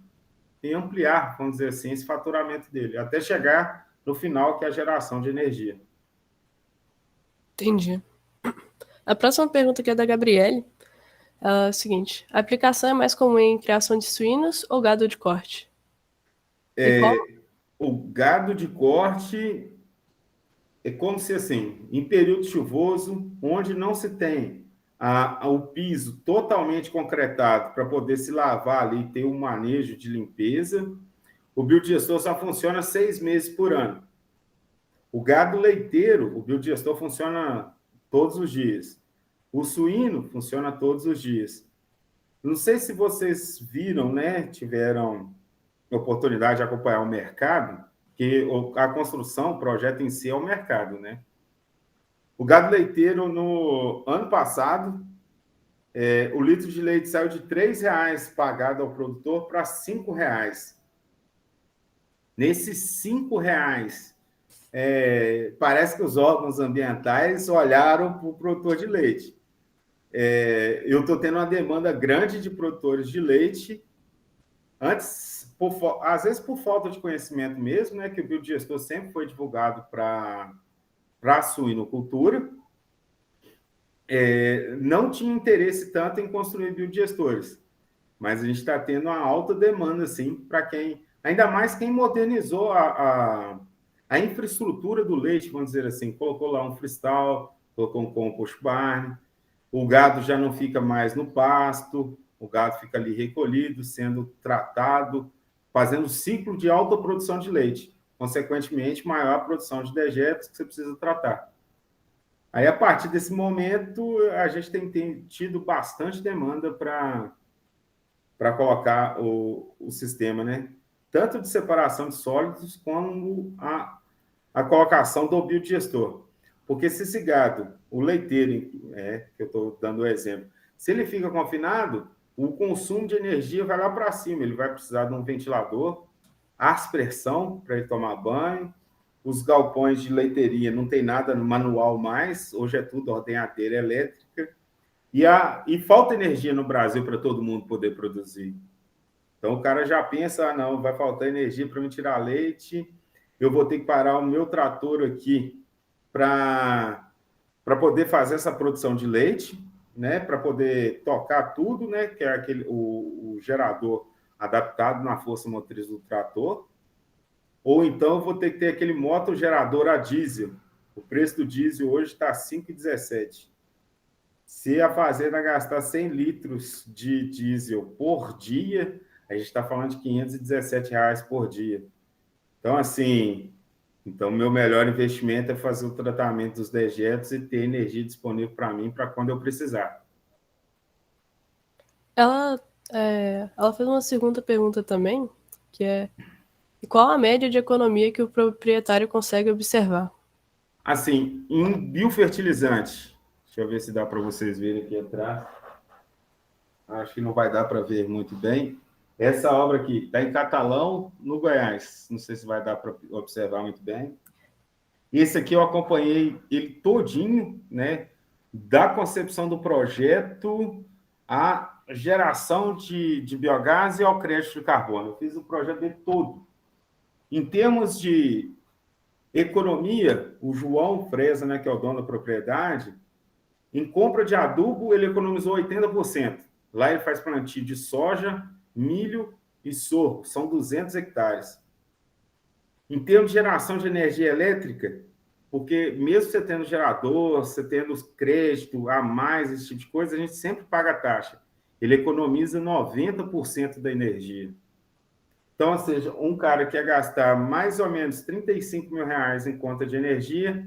e ampliar, vamos dizer assim, esse faturamento dele, até chegar no final, que é a geração de energia. Entendi. A próxima pergunta aqui é da Gabriele. É o seguinte, a aplicação é mais comum em criação de suínos ou gado de corte? E qual? O gado de corte é como se, assim, em período chuvoso, onde não se tem o piso totalmente concretado para poder se lavar ali e ter um manejo de limpeza, o biodigestor só funciona 6 meses por ano. O gado leiteiro, o biodigestor funciona todos os dias. O suíno funciona todos os dias. Não sei se vocês viram, né? Tiveram oportunidade de acompanhar o mercado, que a construção, o projeto em si é o mercado, né? O gado leiteiro, no ano passado, o litro de leite saiu de R$ 3 pagado ao produtor para R$ 5. Nesses R$ 5, parece que os órgãos ambientais olharam para o produtor de leite. Eu estou tendo uma demanda grande de produtores de leite, antes, às vezes por falta de conhecimento mesmo, né, que o biodigestor sempre foi divulgado para a suinocultura, não tinha interesse tanto em construir biodigestores, mas a gente está tendo uma alta demanda, assim, para quem, ainda mais quem modernizou a infraestrutura do leite, vamos dizer assim, colocou lá um freestall, colocou um compost barn, o gado já não fica mais no pasto, o gado fica ali recolhido, sendo tratado, fazendo ciclo de alta produção de leite, consequentemente, maior produção de dejetos que você precisa tratar. Aí, a partir desse momento, a gente tem tido bastante demanda para colocar o sistema, né? Tanto de separação de sólidos, como a colocação do biodigestor. Porque se esse gado, o leiteiro, que eu estou dando o exemplo, se ele fica confinado, o consumo de energia vai lá para cima, ele vai precisar de um ventilador, aspersão para ele tomar banho, os galpões de leiteria não tem nada manual mais, hoje é tudo ordenhadeira elétrica, e falta energia no Brasil para todo mundo poder produzir. Então, o cara já pensa, não, vai faltar energia para me tirar leite, eu vou ter que parar o meu trator aqui para poder fazer essa produção de leite, né, para poder tocar tudo, né, que é o gerador adaptado na força motriz do trator, ou então eu vou ter que ter aquele motogerador a diesel. O preço do diesel hoje está 5,17. Se a fazenda gastar 100 litros de diesel por dia, a gente está falando de R$ 517 por dia. Então, assim, meu melhor investimento é fazer o tratamento dos dejetos e ter energia disponível para mim para quando eu precisar. Ela fez uma segunda pergunta também, que é: e qual a média de economia que o proprietário consegue observar? Assim, em biofertilizante, deixa eu ver se dá para vocês verem aqui atrás. Acho que não vai dar para ver muito bem. Essa obra aqui está em Catalão, no Goiás. Não sei se vai dar para observar muito bem. Esse aqui eu acompanhei ele todinho, né? Da concepção do projeto à geração de biogás e ao crédito de carbono. Eu fiz o projeto dele todo. Em termos de economia, o João Fresa, né, que é o dono da propriedade, em compra de adubo, ele economizou 80%. Lá ele faz plantio de soja, milho e sorgo. São 200 hectares. Em termos de geração de energia elétrica, porque mesmo você tendo gerador, você tendo crédito a mais, esse tipo de coisa, a gente sempre paga a taxa. Ele economiza 90% da energia. Então, ou seja, um cara que ia gastar mais ou menos R$ 35 mil em conta de energia,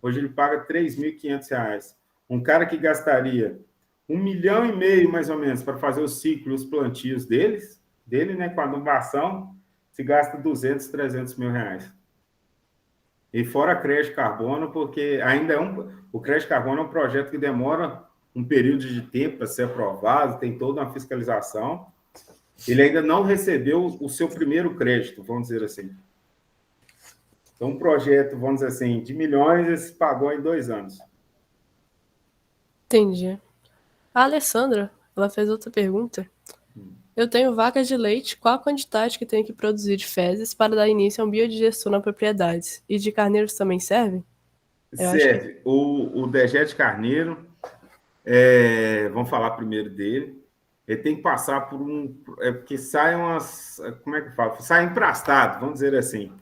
hoje ele paga R$ 3.500. Um cara que gastaria R$ 1,5 milhão, mais ou menos, para fazer os ciclos, os plantios dele, né, com a adubação, se gasta 200, 300 mil reais. E fora crédito de carbono, porque ainda o crédito de carbono é um projeto que demora um período de tempo para ser aprovado, tem toda uma fiscalização. Ele ainda não recebeu o seu primeiro crédito, vamos dizer assim. Então, um projeto, vamos dizer assim, de milhões, ele se pagou em 2 anos. Entendi. A Alessandra, ela fez outra pergunta. Eu tenho vacas de leite, qual a quantidade que tenho que produzir de fezes para dar início a um biodigestor na propriedade? E de carneiros também serve? Serve. O dejeto de carneiro, Vamos falar primeiro dele. Ele tem que passar por porque saem umas... Como é que fala? Sai emprestado, vamos dizer assim.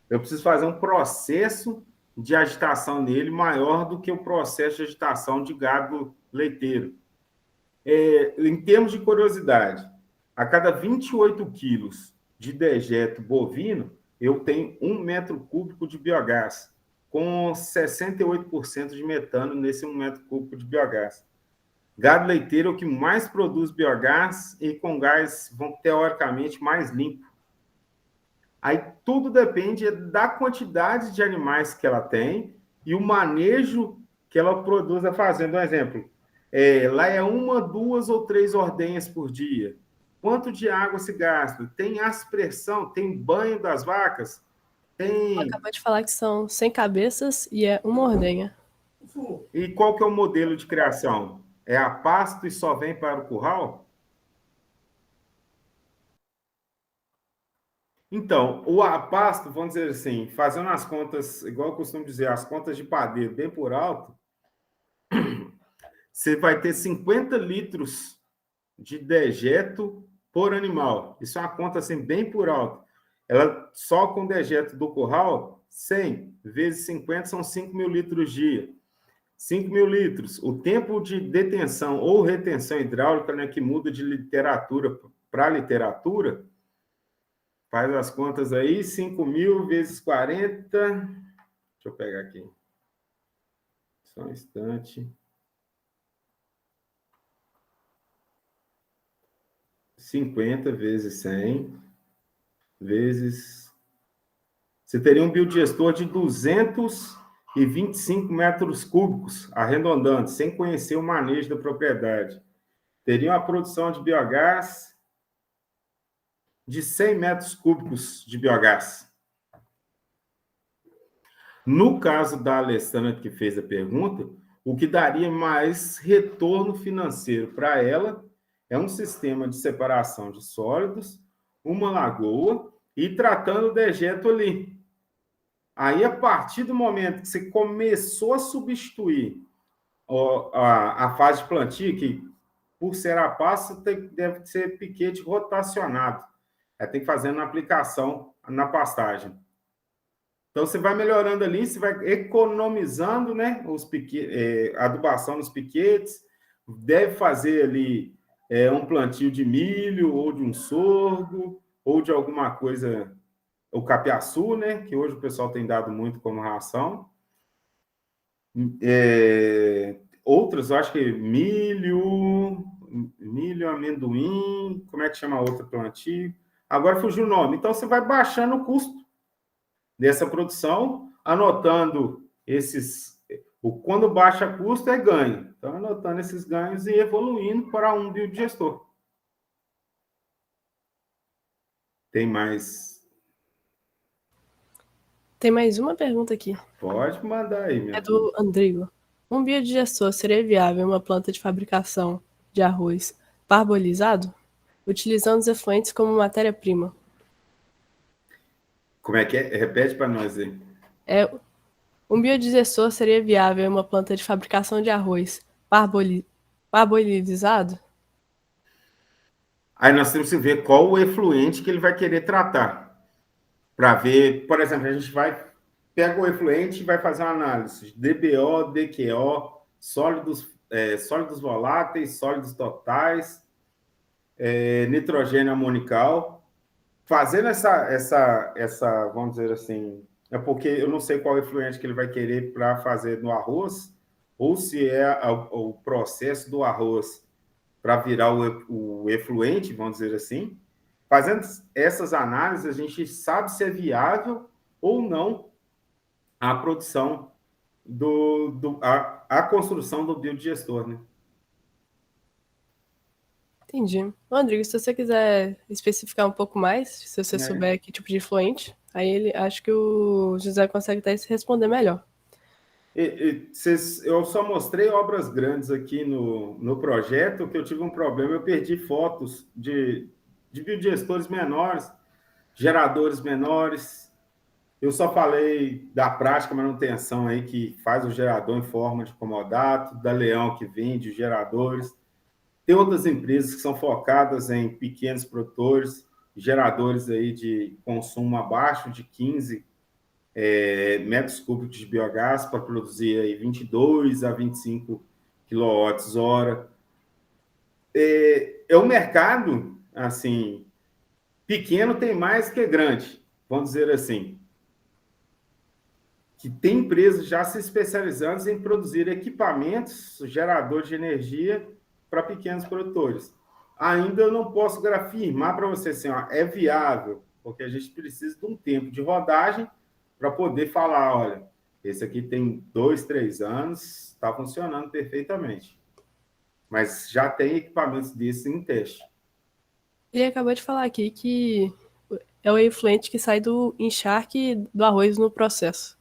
Eu preciso fazer um processo de agitação nele maior do que o processo de agitação de gado leiteiro. Em termos de curiosidade, a cada 28 quilos de dejeto bovino, eu tenho 1 metro cúbico de biogás, com 68% de metano nesse 1 metro cúbico de biogás. Gado leiteiro é o que mais produz biogás e com gás, teoricamente, mais limpo. Aí tudo depende da quantidade de animais que ela tem e o manejo que ela produz a fazenda. Um exemplo, lá é 1, 2 ou 3 ordenhas por dia. Quanto de água se gasta? Tem aspersão? Tem banho das vacas? Acabou de falar que são 100 cabeças e é uma ordenha. E qual que é o modelo de criação? É a pasto e só vem para o curral? Então, o a pasto, vamos dizer assim, fazendo as contas, igual eu costumo dizer, as contas de padeiro bem por alto, você vai ter 50 litros de dejeto por animal. Isso é uma conta assim, bem por alto. Ela só com dejeto do curral, 100 vezes 50 são 5 mil litros dia. 5 mil litros. O tempo de detenção ou retenção hidráulica, né, que muda de literatura para literatura, faz as contas aí, 5 mil vezes 40. Deixa eu pegar aqui. Só um instante. 50 vezes 100 vezes... Você teria um biodigestor de 225 metros cúbicos, arredondando, sem conhecer o manejo da propriedade. Teria uma produção de biogás de 100 metros cúbicos de biogás. No caso da Alessandra, que fez a pergunta, o que daria mais retorno financeiro para ela é um sistema de separação de sólidos, uma lagoa e tratando o dejeto ali. Aí, a partir do momento que você começou a substituir a fase de plantio, que por ser a pasto, deve ser piquete rotacionado. Aí tem que fazer uma aplicação na pastagem. Então, você vai melhorando ali, você vai economizando, né, adubação nos piquetes, deve fazer ali um plantio de milho, ou de um sorgo, ou de alguma coisa, o capiaçu, né, que hoje o pessoal tem dado muito como ração. Outras, eu acho que milho, amendoim, como é que chama a outra plantio? Agora fugiu o nome. Então, você vai baixando o custo dessa produção, anotando quando baixa custo é ganho. Então, anotando esses ganhos e evoluindo para um biodigestor. Tem mais uma pergunta aqui. Pode mandar aí, minha É do Andrigo. Um biodigestor seria viável em uma planta de fabricação de arroz parbolizado, utilizando os efluentes como matéria-prima? Como é que é? Repete para nós aí. Um biodigestor seria viável em uma planta de fabricação de arroz parbolizado? Aí nós temos que ver qual o efluente que ele vai querer tratar. Para ver, por exemplo, a gente pega o efluente e vai fazer uma análise de DBO, DQO, sólidos voláteis, sólidos totais, nitrogênio amonical. Fazendo essa, vamos dizer assim, é porque eu não sei qual efluente que ele vai querer para fazer no arroz, ou se é o processo do arroz para virar o efluente, vamos dizer assim. Fazendo essas análises, a gente sabe se é viável ou não a produção a construção do biodigestor, né? Entendi. Rodrigo, se você quiser especificar um pouco mais, se você souber que tipo de efluente, aí acho que o José consegue até se responder melhor. Eu só mostrei obras grandes aqui no projeto, que eu tive um problema, eu perdi fotos de biodigestores menores, geradores menores. Eu só falei da prática manutenção aí, que faz o gerador em forma de comodato, da Leão, que vende os geradores. Tem outras empresas que são focadas em pequenos produtores, geradores aí de consumo abaixo de 15 metros cúbicos de biogás para produzir aí 22 a 25 kWh. É um mercado, assim, pequeno tem mais que grande, vamos dizer assim, que tem empresas já se especializando em produzir equipamentos, geradores de energia para pequenos produtores. Ainda eu não posso afirmar para você assim, ó, é viável, porque a gente precisa de um tempo de rodagem para poder falar, olha, esse aqui tem 2, 3 anos, está funcionando perfeitamente. Mas já tem equipamentos desses em teste. Ele acabou de falar aqui que é o efluente que sai do encharque do arroz no processo.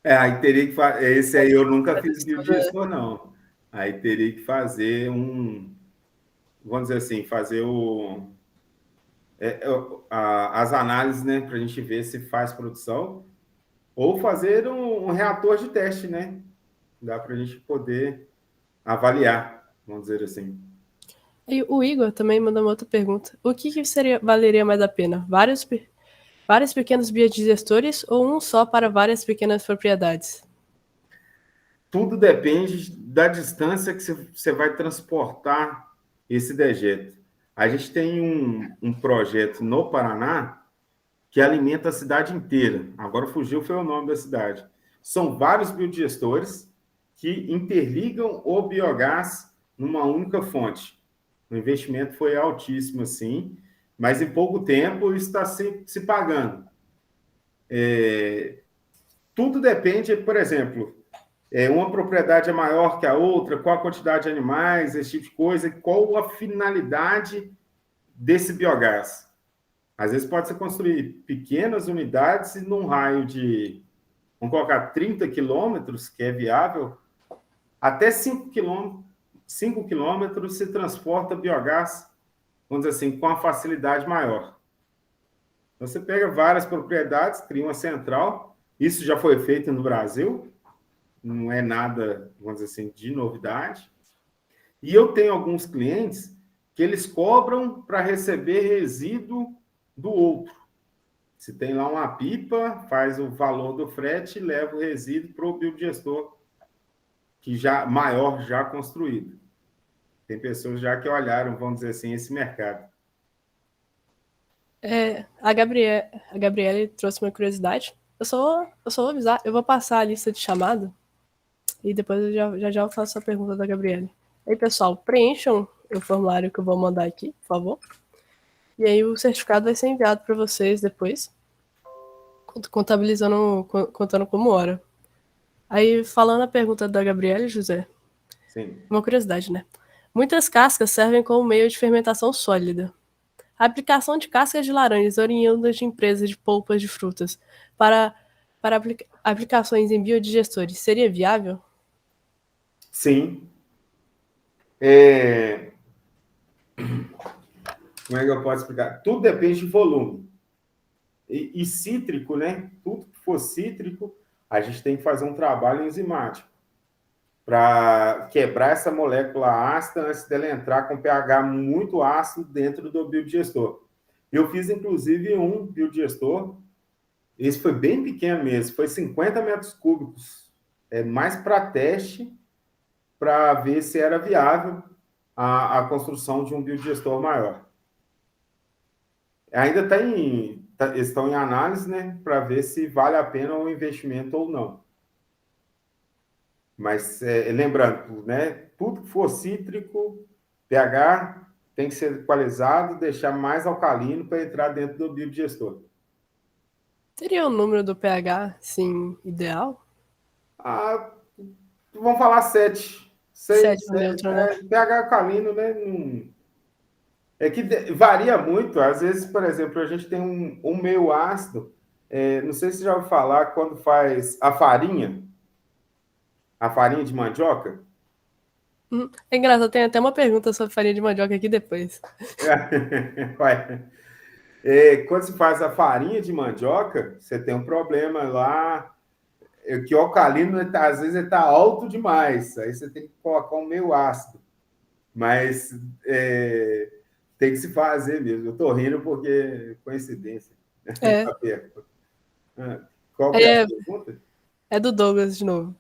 Aí teria que fazer. Esse aí eu nunca fiz biodigestor, não. Aí teria que fazer vamos dizer assim, fazer as análises, né, para a gente ver se faz produção, ou fazer um reator de teste, né? Dá para a gente poder avaliar, vamos dizer assim. E o Igor também mandou uma outra pergunta. O que valeria mais a pena? Vários pequenos biodigestores ou um só para várias pequenas propriedades? Tudo depende da distância que você vai transportar esse dejeto. A gente tem um projeto no Paraná que alimenta a cidade inteira. Agora fugiu foi o nome da cidade. São vários biodigestores que interligam o biogás numa única fonte. O investimento foi altíssimo, assim, mas em pouco tempo isso está se pagando. Tudo depende, por exemplo, uma propriedade é maior que a outra, qual a quantidade de animais, esse tipo de coisa, qual a finalidade desse biogás. Às vezes pode ser construir pequenas unidades e num raio de, vamos colocar 30 quilômetros, que é viável, até 5 quilômetros se transporta biogás, vamos dizer assim, com uma facilidade maior. Então, você pega várias propriedades, cria uma central, isso já foi feito no Brasil, não é nada, vamos dizer assim, de novidade. E eu tenho alguns clientes que eles cobram para receber resíduo do outro. Se tem lá uma pipa, faz o valor do frete e leva o resíduo para o biodigestor que já maior, já construído. Tem pessoas já que olharam, vamos dizer assim, esse mercado. A Gabriele trouxe uma curiosidade. Eu só vou avisar, eu vou passar a lista de chamada e depois eu já faço a pergunta da Gabriele. Aí, pessoal, preencham o formulário que eu vou mandar aqui, por favor. E aí o certificado vai ser enviado para vocês depois, contando como hora. Aí, falando a pergunta da Gabriele, José, Sim. uma curiosidade, né? Muitas cascas servem como meio de fermentação sólida. A aplicação de cascas de laranjas oriundas de empresas de polpas de frutas para aplicações em biodigestores seria viável? Sim. Como é que eu posso explicar? Tudo depende de volume. E cítrico, né? Tudo que for cítrico, a gente tem que fazer um trabalho enzimático para quebrar essa molécula ácida antes dela entrar com pH muito ácido dentro do biodigestor. Eu fiz, inclusive, um biodigestor, esse foi bem pequeno mesmo, foi 50 metros cúbicos, mais para teste, para ver se era viável a construção de um biodigestor maior. Ainda estão em análise, né, para ver se vale a pena o investimento ou não. Mas, lembrando, né, tudo que for cítrico, pH tem que ser equalizado, deixar mais alcalino para entrar dentro do biodigestor. Teria o número do pH, sim, ideal? Vamos falar 7. 7 neutro, né? pH alcalino, né? É que varia muito. Às vezes, por exemplo, a gente tem um meio ácido. Não sei se você já ouviu falar quando faz a farinha de mandioca. É engraçado, tem até uma pergunta sobre farinha de mandioca aqui depois. Quando se faz a farinha de mandioca, você tem um problema lá, que o alcalino, às vezes, está alto demais. Aí você tem que colocar um meio ácido. Mas tem que se fazer mesmo. Eu estou rindo porque é coincidência. É, Tá perto. Qual que é a é, pergunta? é do Douglas de novo.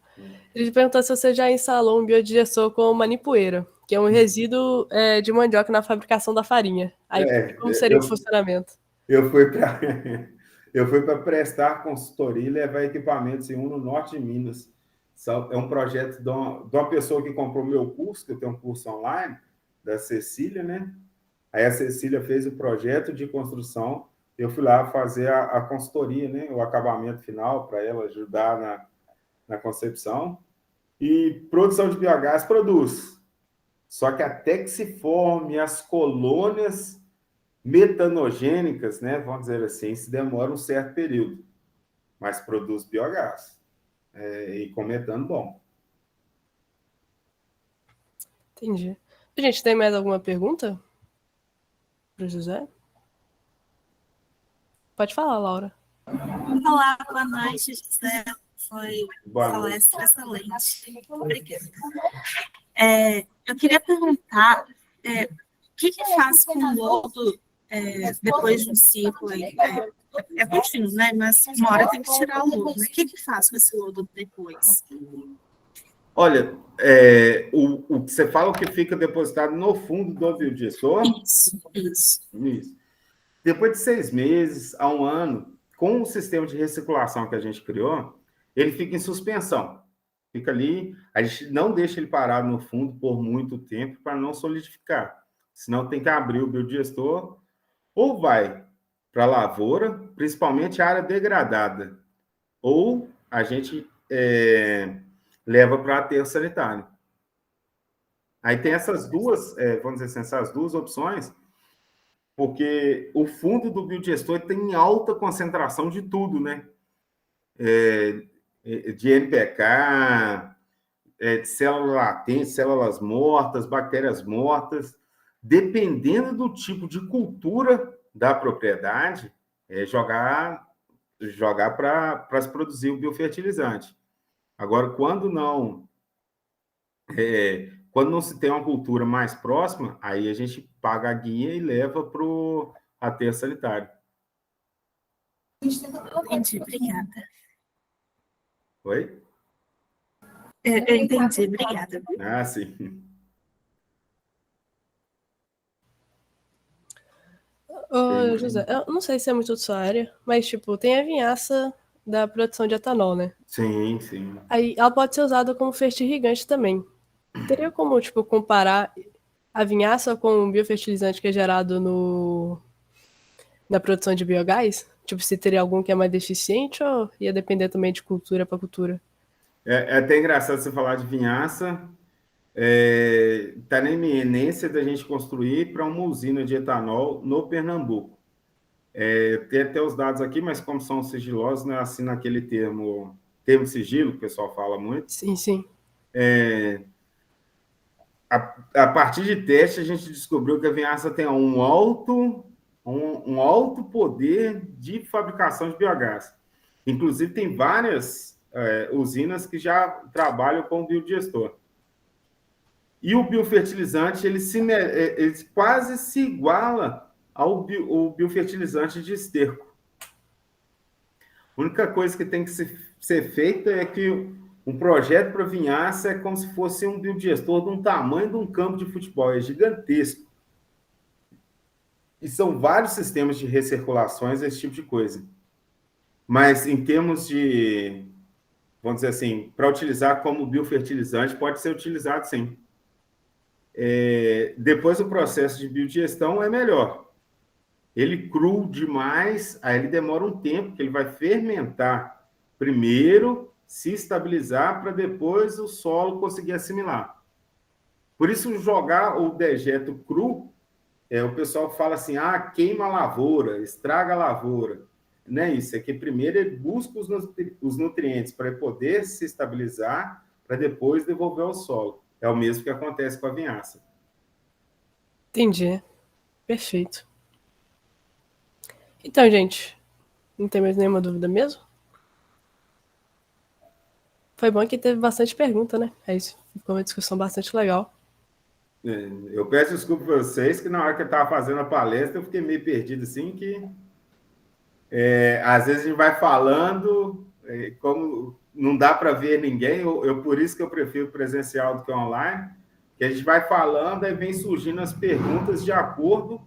Ele perguntou se você já instalou um biodigestor com manipoeira, que é um resíduo de mandioca na fabricação da farinha. Aí, como seria o Eu, funcionamento? eu fui para eu fui para prestar consultoria e levar equipamentos em no norte de Minas. É um projeto de uma pessoa que comprou meu curso, que eu tenho um curso online, da Cecília, né? Aí a Cecília fez o projeto de construção, eu fui lá fazer a consultoria, né? O acabamento final para ela ajudar na concepção. E produção de biogás produz. Só que até que se forme as colônias metanogênicas, né, vamos dizer assim, se demora um certo período, mas produz biogás. E com metano bom. Entendi. Gente, tem mais alguma pergunta para o José? Pode falar, Laura. Olá, boa noite, José. Foi Boa uma noite. palestra excelente. Obrigada. Eu queria perguntar o que faz com o lodo depois de um ciclo aí? É contínuo, né? Mas uma hora tem que tirar o lodo. Né? O que faz com esse lodo depois? Olha, o que você fala, o que fica depositado no fundo do biodigestor? Isso. Depois de 6 meses a 1 ano, com o sistema de recirculação que a gente criou, ele fica em suspensão. Fica ali, a gente não deixa ele parado no fundo por muito tempo para não solidificar. Senão tem que abrir o biodigestor ou vai para a lavoura, principalmente a área degradada, ou a gente leva para aterro sanitário. Aí tem essas duas, vamos dizer assim, essas duas opções, porque o fundo do biodigestor tem alta concentração de tudo, né? De NPK, de células latentes, células mortas, bactérias mortas. Dependendo do tipo de cultura da propriedade, jogar para se produzir o biofertilizante. Agora, quando não se tem uma cultura mais próxima, aí a gente paga a guia e leva para o aterro sanitário. Entendi, obrigada. Oi? Eu entendi, obrigada. Ah, sim. Ô, José, eu não sei se é muito da sua área, mas, tipo, tem a vinhaça da produção de etanol, né? Sim, sim. Aí ela pode ser usada como fertirrigante também. Teria como, tipo, comparar a vinhaça com o biofertilizante que é gerado na produção de biogás? Tipo, se teria algum que é mais deficiente ou ia depender também de cultura para cultura? É até engraçado você falar de vinhaça. Está na iminência da gente construir para uma usina de etanol no Pernambuco. Tem até os dados aqui, mas como são sigilosos, não é assim naquele termo sigilo, que o pessoal fala muito. Sim, sim. A partir de teste, a gente descobriu que a vinhaça tem um alto poder de fabricação de biogás. Inclusive, tem várias usinas que já trabalham com biodigestor. E o biofertilizante, ele quase se iguala ao biofertilizante de esterco. A única coisa que tem que ser feita é que um projeto para vinhaça é como se fosse um biodigestor de um tamanho de um campo de futebol, é gigantesco. E são vários sistemas de recirculações, esse tipo de coisa. Mas em termos de, vamos dizer assim, para utilizar como biofertilizante, pode ser utilizado sim. Depois o processo de biodigestão é melhor. Ele cru demais, aí ele demora um tempo, que ele vai fermentar primeiro, se estabilizar, para depois o solo conseguir assimilar. Por isso, jogar o dejeto cru, o pessoal fala assim, queima a lavoura, estraga a lavoura. Não é isso, é que primeiro ele busca os nutrientes para poder se estabilizar, para depois devolver ao solo. É o mesmo que acontece com a vinhaça. Entendi. Perfeito. Então, gente, não tem mais nenhuma dúvida mesmo? Foi bom que teve bastante pergunta, né? É isso, ficou uma discussão bastante legal. Eu peço desculpa para vocês, que na hora que eu estava fazendo a palestra, eu fiquei meio perdido, assim, que às vezes a gente vai falando, como não dá para ver ninguém, por isso que eu prefiro presencial do que online, que a gente vai falando e vem surgindo as perguntas de acordo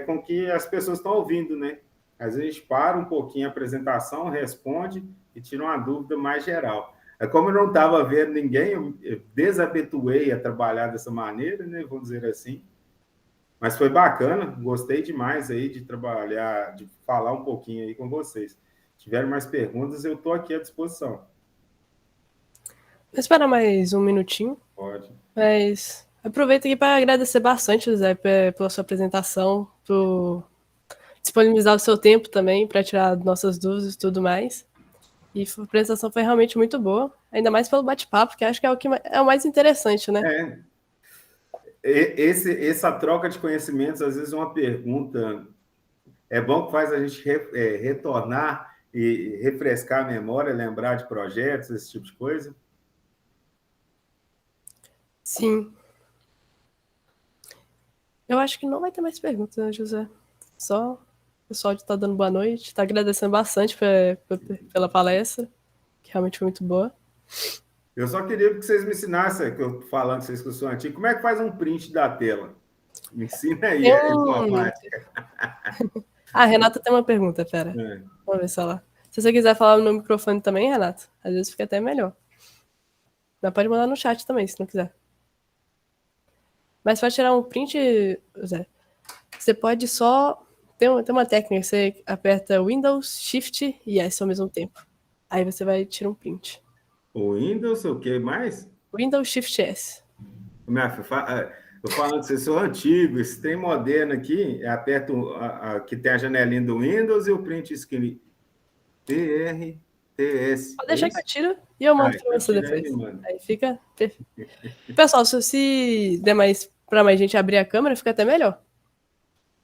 com o que as pessoas estão ouvindo, né? Às vezes a gente para um pouquinho a apresentação, responde e tira uma dúvida mais geral. Como eu não estava vendo ninguém, eu desabituei a trabalhar dessa maneira, né? Vamos dizer assim. Mas foi bacana, gostei demais aí de trabalhar, de falar um pouquinho aí com vocês. Se tiverem mais perguntas, eu estou aqui à disposição. Vou esperar mais um minutinho. Pode. Mas aproveito aqui para agradecer bastante, José, pela sua apresentação, por disponibilizar o seu tempo também para tirar nossas dúvidas e tudo mais. E a apresentação foi realmente muito boa, ainda mais pelo bate-papo, que acho que é é o mais interessante, né? Essa troca de conhecimentos, às vezes, é uma pergunta. É bom que faz a gente retornar e refrescar a memória, lembrar de projetos, esse tipo de coisa. Sim. Eu acho que não vai ter mais perguntas, né, José? Só o pessoal está dando boa noite, está agradecendo bastante pela palestra, que realmente foi muito boa. Eu só queria que vocês me ensinassem, que eu tô falando que vocês que eu sou antigo, como é que faz um print da tela? Me ensina aí a informática. A Renata tem uma pergunta, pera. Vamos ver se ela... Se você quiser falar no microfone também, Renata, às vezes fica até melhor. Mas pode mandar no chat também, se não quiser. Mas para tirar um print, Zé, você pode só... Tem uma técnica, você aperta Windows, Shift e S ao mesmo tempo. Aí você vai tirar um print. O Windows, o que mais? Windows, Shift, S. Eu falando que vocês são antigos, esse trem moderno aqui, aperta que tem a janelinha do Windows e o print screen. TRTS. Pode deixar que eu tiro e eu mando para você depois. Aí fica perfeito. Pessoal, se der mais para mais gente abrir a câmera, fica até melhor.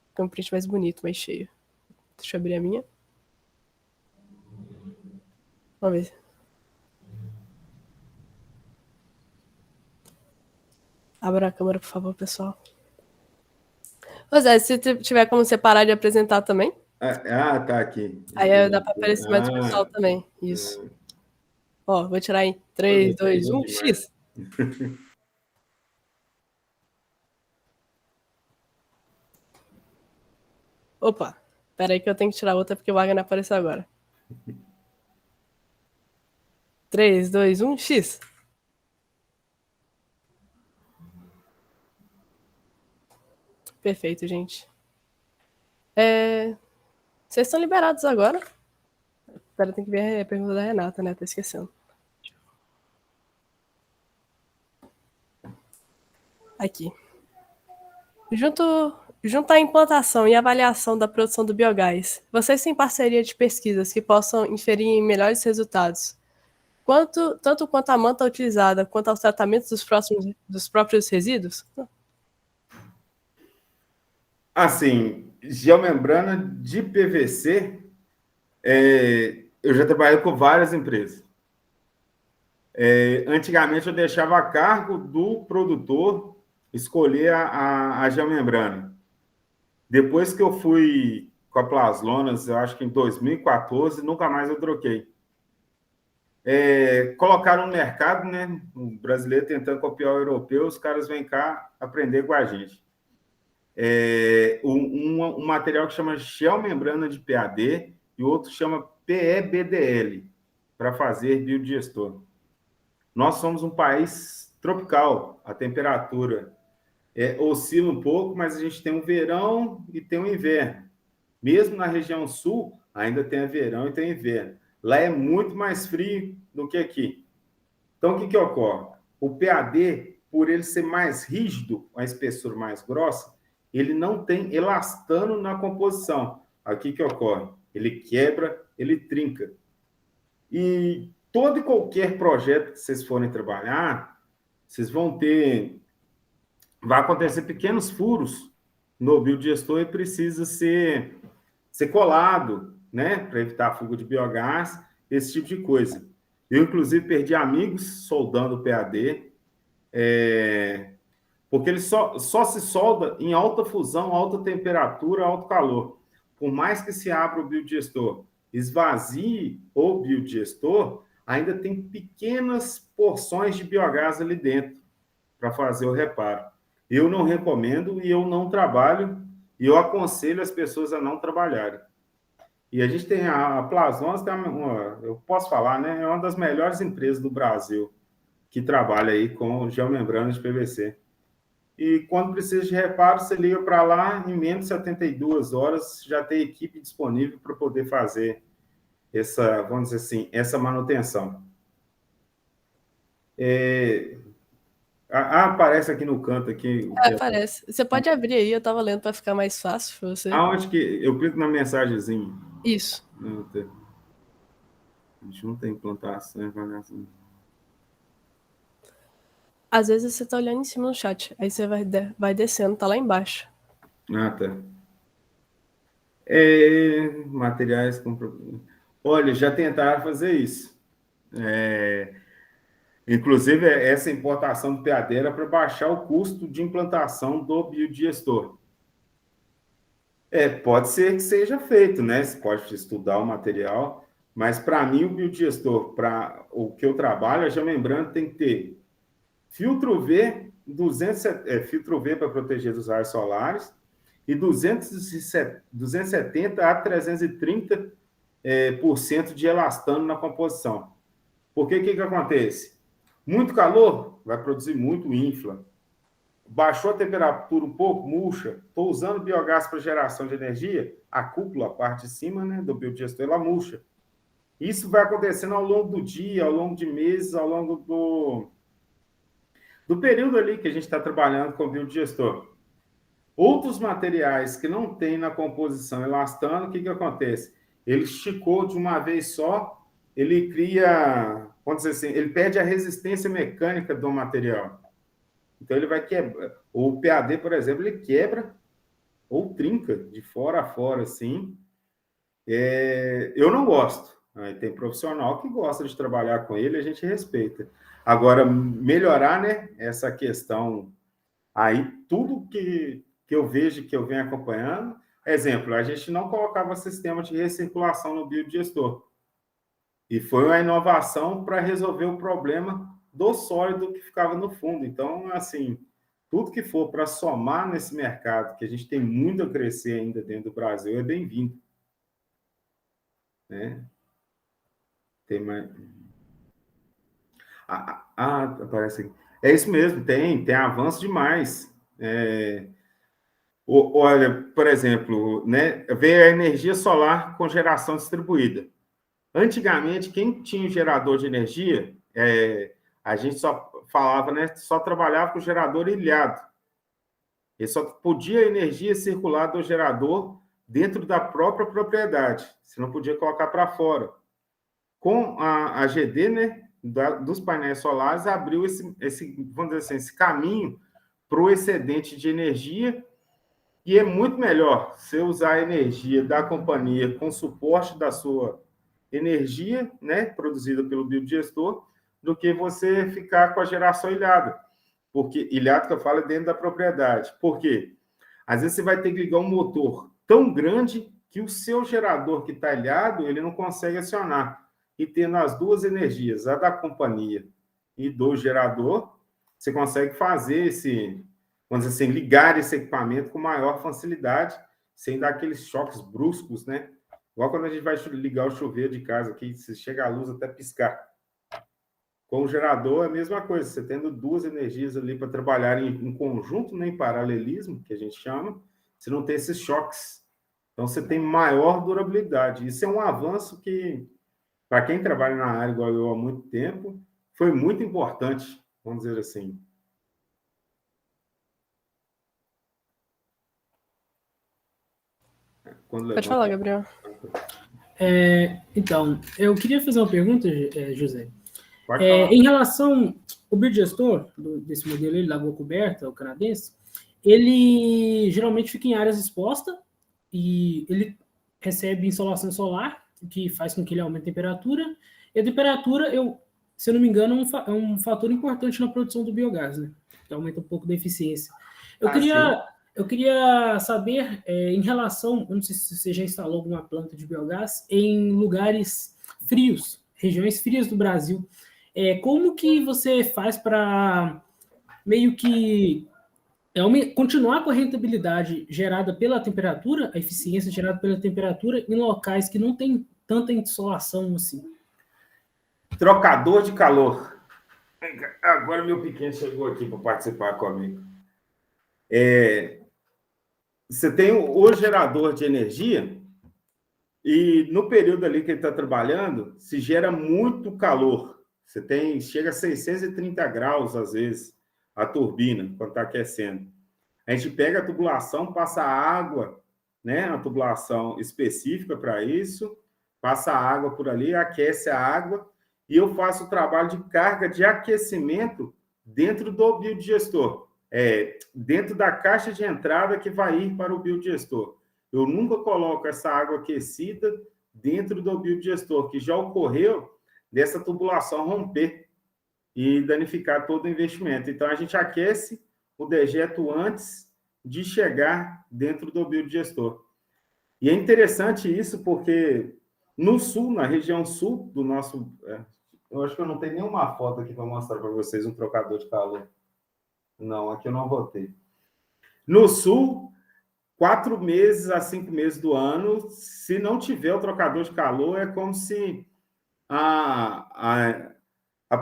Fica um print mais bonito, mais cheio. Deixa eu abrir a minha. Vamos ver. Abra a câmera, por favor, pessoal. Ô Zé, se tiver como você parar de apresentar também. Tá aqui. Aí dá para aparecer mais o pessoal também. Isso. Ó, vou tirar em 3, 2, 1, X. Opa, pera aí que eu tenho que tirar outra porque o Wagner apareceu agora. 3, 2, 1, X. Perfeito, gente. Vocês estão liberados agora. Espera, tem que ver a pergunta da Renata, né? Tô esquecendo. Aqui. Junto à implantação e avaliação da produção do biogás, vocês têm parceria de pesquisas que possam inferir em melhores resultados, tanto quanto a manta utilizada, quanto aos tratamentos dos próprios resíduos? Assim, geomembrana de PVC, eu já trabalhei com várias empresas. Antigamente, eu deixava a cargo do produtor escolher a geomembrana. Depois que eu fui com a Plaslonas, eu acho que em 2014, nunca mais eu troquei. Colocaram no mercado, né? O brasileiro tentando copiar o europeu, os caras vêm cá aprender com a gente. Um material que chama geomembrana de PAD e o outro chama PEBDL, para fazer biodigestor. Nós somos um país tropical, a temperatura oscila um pouco, mas a gente tem um verão e tem um inverno. Mesmo na região sul, ainda tem verão e tem inverno. Lá é muito mais frio do que aqui. Então, o que ocorre? O PAD, por ele ser mais rígido, a espessura mais grossa, ele não tem elastano na composição. Aqui que ocorre? Ele quebra, ele trinca. E todo e qualquer projeto que vocês forem trabalhar, vocês vão ter... Vai acontecer pequenos furos no biodigestor e precisa ser ser colado, né, para evitar a fuga de biogás, esse tipo de coisa. Eu, inclusive, perdi amigos soldando o PAD, porque ele só se solda em alta fusão, alta temperatura, alto calor. Por mais que se abra o biodigestor, esvazie o biodigestor, ainda tem pequenas porções de biogás ali dentro para fazer o reparo. Eu não recomendo e eu não trabalho, e eu aconselho as pessoas a não trabalharem. E a gente tem a Plasons, eu posso falar, né? É uma das melhores empresas do Brasil que trabalha aí com geomembrana de PVC. E quando precisa de reparo, você liga para lá, em menos de 72 horas, já tem equipe disponível para poder fazer essa, vamos dizer assim, essa manutenção. Aparece aqui no canto. Aqui, aparece. Você pode abrir aí, eu estava lendo para ficar mais fácil para você. Aonde que eu clico na mensagenzinha? Isso. Não, a gente não tem implantação, avaliação. Às vezes você está olhando em cima no chat, aí você vai descendo, tá lá embaixo. Tá. Materiais com... Olha, já tentaram fazer isso. Inclusive, essa importação do PAD era para baixar o custo de implantação do biodigestor. Pode ser que seja feito, né? Você pode estudar o material, mas para mim o biodigestor, para o que eu trabalho, a geomembrana tem que ter filtro V, filtro V para proteger dos raios solares, e 270 a 330% de elastano na composição. Porque o que acontece? Muito calor vai produzir muito infla. Baixou a temperatura um pouco, murcha. Estou usando biogás para geração de energia, a cúpula, a parte de cima, né, do biodigestor, ela murcha. Isso vai acontecendo ao longo do dia, ao longo de meses, ao longo do período ali que a gente está trabalhando com o biodigestor. Outros materiais que não tem na composição elastano, o que acontece? Ele esticou de uma vez só, ele cria, vamos dizer assim, ele perde a resistência mecânica do material. Então, ele vai quebrar. O PAD, por exemplo, ele quebra ou trinca de fora a fora, assim. Eu não gosto. Tem profissional que gosta de trabalhar com ele, a gente respeita. Agora, melhorar, né, essa questão aí, tudo que eu vejo, que eu venho acompanhando, exemplo, a gente não colocava sistema de recirculação no biodigestor. E foi uma inovação para resolver o problema do sólido que ficava no fundo. Então, assim, tudo que for para somar nesse mercado, que a gente tem muito a crescer ainda dentro do Brasil, é bem-vindo. Né? Tem mais... aparece aqui. É isso mesmo, tem avanço demais. Olha, por exemplo, né, veio a energia solar com geração distribuída. Antigamente, quem tinha gerador de energia, a gente só falava, né, só trabalhava com gerador ilhado. Ele só podia energia circular do gerador dentro da própria propriedade. Você não podia colocar para fora. Com a GD, né, dos painéis solares, abriu esse, vamos dizer assim, esse caminho para o excedente de energia, e é muito melhor você usar a energia da companhia com suporte da sua energia, né, produzida pelo biodigestor, do que você ficar com a geração ilhada. Porque ilhado que eu falo é dentro da propriedade. Por quê? Às vezes você vai ter que ligar um motor tão grande que o seu gerador que está ilhado, ele não consegue acionar. E tendo as duas energias, a da companhia e do gerador, você consegue fazer vamos dizer assim, ligar esse equipamento com maior facilidade, sem dar aqueles choques bruscos, né? Igual quando a gente vai ligar o chuveiro de casa aqui, se chega a luz até piscar. Com o gerador é a mesma coisa, você tendo duas energias ali para trabalhar em conjunto, né, em paralelismo, que a gente chama, você não tem esses choques. Então, você tem maior durabilidade. Isso é um avanço que, para quem trabalha na área igual eu há muito tempo, foi muito importante, vamos dizer assim. Pode falar, Gabriel. Então, eu queria fazer uma pergunta, José. Em relação ao biodigestor, desse modelo aí, Lagoa Coberta, o canadense, ele geralmente fica em áreas expostas e ele recebe insolação solar, o que faz com que ele aumente a temperatura. E a temperatura, se eu não me engano, é um fator importante na produção do biogás, né? Que aumenta um pouco da eficiência. Eu queria saber, em relação, eu não sei se você já instalou alguma planta de biogás em lugares frios, regiões frias do Brasil. Como que você faz para meio que continuar com a rentabilidade gerada pela temperatura, a eficiência gerada pela temperatura, em locais que não tem tanta insolação assim? Trocador de calor. Agora meu pequeno chegou aqui para participar comigo. Você tem o gerador de energia e no período ali que ele está trabalhando, se gera muito calor. Chega a 630 graus, às vezes, a turbina, quando está aquecendo. A gente pega a tubulação, passa água, né? Uma tubulação específica para isso, passa água por ali, aquece a água, e eu faço o trabalho de carga de aquecimento dentro do biodigestor, dentro da caixa de entrada que vai ir para o biodigestor. Eu nunca coloco essa água aquecida dentro do biodigestor, que já ocorreu dessa tubulação romper e danificar todo o investimento. Então, a gente aquece o dejeto antes de chegar dentro do biodigestor. E é interessante isso porque no sul, na região sul do nosso... eu acho que eu não tenho nenhuma foto aqui para mostrar para vocês um trocador de calor. Não, aqui eu não botei. No sul, 4 meses a 5 meses do ano, se não tiver o trocador de calor, é como se a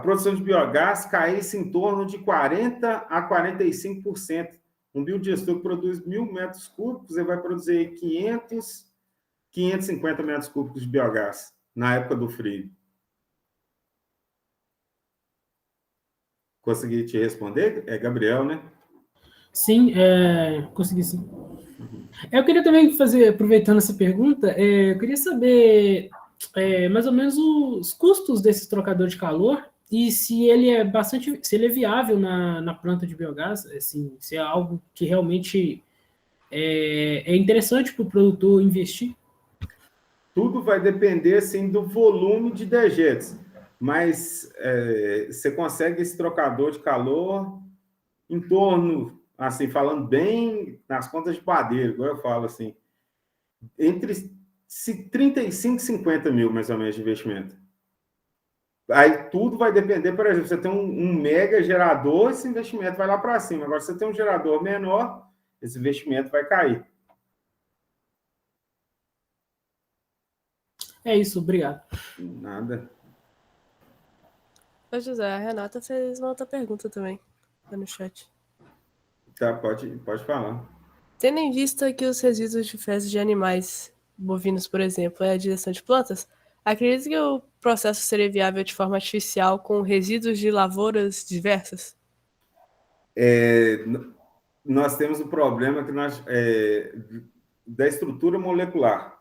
produção de biogás caísse em torno de 40% a 45%. Um biodigestor que produz 1.000 metros cúbicos, ele vai produzir 550 metros cúbicos de biogás na época do frio. Consegui te responder? É Gabriel, né? Sim, consegui sim. Eu queria também aproveitando essa pergunta, eu queria saber mais ou menos os custos desse trocador de calor e se ele é viável na planta de biogás, assim, se é algo que realmente é interessante para o produtor investir. Tudo vai depender, assim, do volume de dejetos, mas você consegue esse trocador de calor em torno, assim, falando bem nas contas de padeiro, igual eu falo, assim, entre 35 e 50 mil, mais ou menos, de investimento. Aí tudo vai depender, por exemplo, você tem um mega gerador, esse investimento vai lá para cima. Agora, se você tem um gerador menor, esse investimento vai cair. É isso, obrigado. Nada. Ô, José, a Renata fez uma outra pergunta também, lá no chat. Tá, pode falar. Tendo em vista que os resíduos de fezes de animais bovinos, por exemplo, é a digestão de plantas, acredita que o processo seria viável de forma artificial com resíduos de lavouras diversas? Nós temos o problema que da estrutura molecular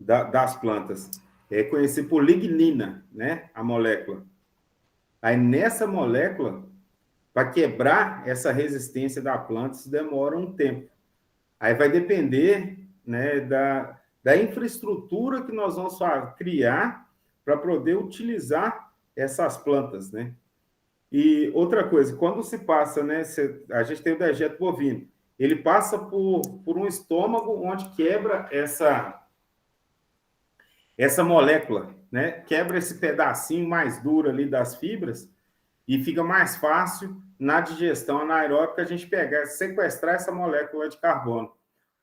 das plantas. É conhecido por lignina, né? A molécula. Aí, nessa molécula, para quebrar essa resistência da planta, isso demora um tempo. Aí vai depender, né, da infraestrutura que nós vamos criar para poder utilizar essas plantas, né? E outra coisa, quando se passa, né, a gente tem o dejeto bovino, ele passa por um estômago onde quebra essa molécula, né? Quebra esse pedacinho mais duro ali das fibras e fica mais fácil na digestão anaeróbica a gente sequestrar essa molécula de carbono.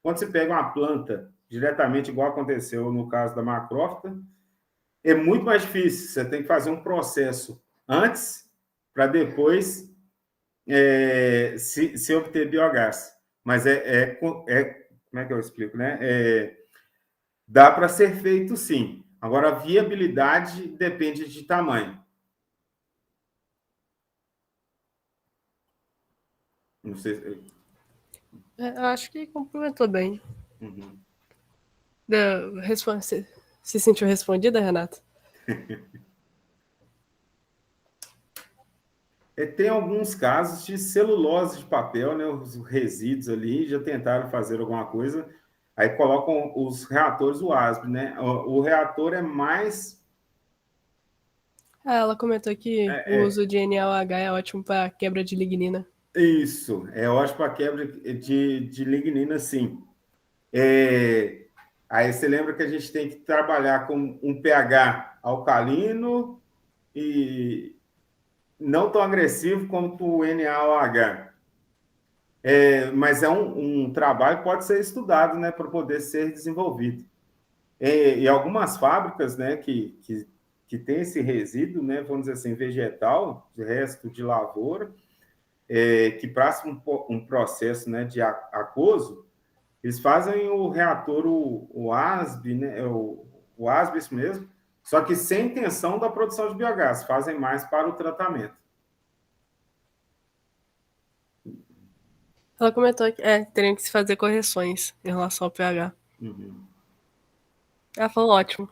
Quando você pega uma planta diretamente, igual aconteceu no caso da macrófita, é muito mais difícil. Você tem que fazer um processo antes para depois se obter biogás. Mas como é que eu explico, né? Dá para ser feito, sim. Agora, a viabilidade depende de tamanho. Não sei. Eu acho que complementou bem. Uhum. Se sentiu respondida, Renata? Tem alguns casos de celulose de papel, né? Os resíduos ali já tentaram fazer alguma coisa. Aí colocam os reatores WASB, né? O reator é mais... Ela comentou que o uso de NaOH é ótimo para quebra de lignina. Isso, é ótimo para quebra de lignina, sim. Aí você lembra que a gente tem que trabalhar com um pH alcalino e não tão agressivo quanto o NaOH. Mas é um trabalho que pode ser estudado, né, para poder ser desenvolvido. E algumas fábricas, né, que tem esse resíduo, né, vamos dizer assim, vegetal, de resto de lavoura, que passa um processo, né, de aquoso, eles fazem o reator, o ASB, né, o ASB, isso mesmo, só que sem intenção da produção de biogás, fazem mais para o tratamento. Ela comentou que teriam que se fazer correções em relação ao pH. Uhum. Ela falou ótimo.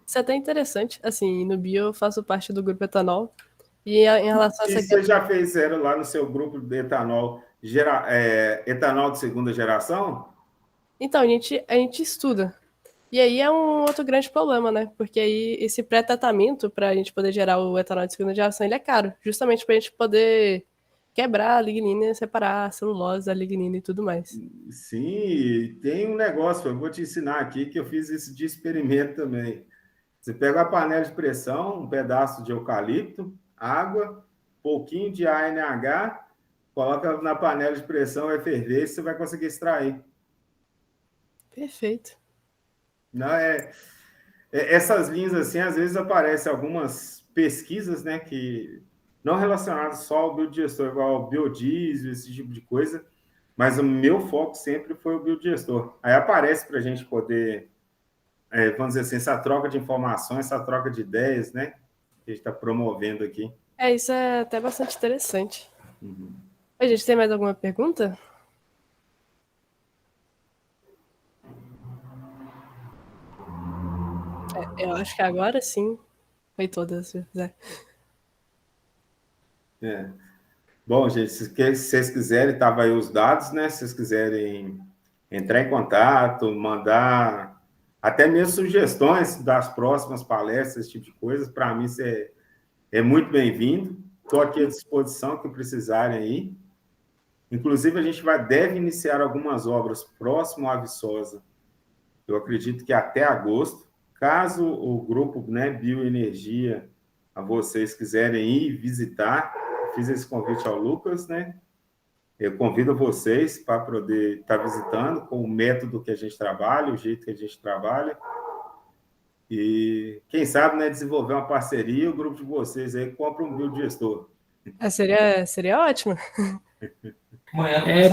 Isso é até interessante. Assim, no bio eu faço parte do grupo etanol. E em relação a essa... Você já fez lá no seu grupo de etanol, etanol de segunda geração? Então, a gente estuda. E aí é um outro grande problema, né? Porque aí esse pré-tratamento para a gente poder gerar o etanol de segunda geração, ele é caro. Justamente para a gente poder quebrar a lignina, separar a celulose da lignina e tudo mais. Sim, tem um negócio, eu vou te ensinar aqui, que eu fiz isso de experimento também. Você pega uma panela de pressão, um pedaço de eucalipto, água, pouquinho de ANH, coloca na panela de pressão, vai ferver e você vai conseguir extrair. Perfeito. Não, essas linhas, assim, às vezes aparecem algumas pesquisas, né, que não relacionadas só ao biodigestor, igual ao biodiesel, esse tipo de coisa, mas o meu foco sempre foi o biodigestor. Aí aparece para a gente poder, vamos dizer assim, essa troca de informações, essa troca de ideias, né, que a gente está promovendo aqui. Isso é até bastante interessante. Uhum. A gente tem mais alguma pergunta? Eu acho que agora sim foi todas, Zé. Bom, gente, se vocês quiserem, tava aí os dados, né? Se vocês quiserem entrar em contato, mandar até mesmo sugestões das próximas palestras, esse tipo de coisa, para mim isso é muito bem-vindo. Estou aqui à disposição que precisarem aí. Inclusive, a gente deve iniciar algumas obras próximo à Viçosa. Eu acredito que até agosto. Caso o grupo, né, Bioenergia, a vocês quiserem ir visitar, fiz esse convite ao Lucas, né? Eu convido vocês para poder estar visitando com o método que a gente trabalha, o jeito que a gente trabalha. E, quem sabe, né, desenvolver uma parceria, o grupo de vocês aí compra um biodigestor. Seria ótimo.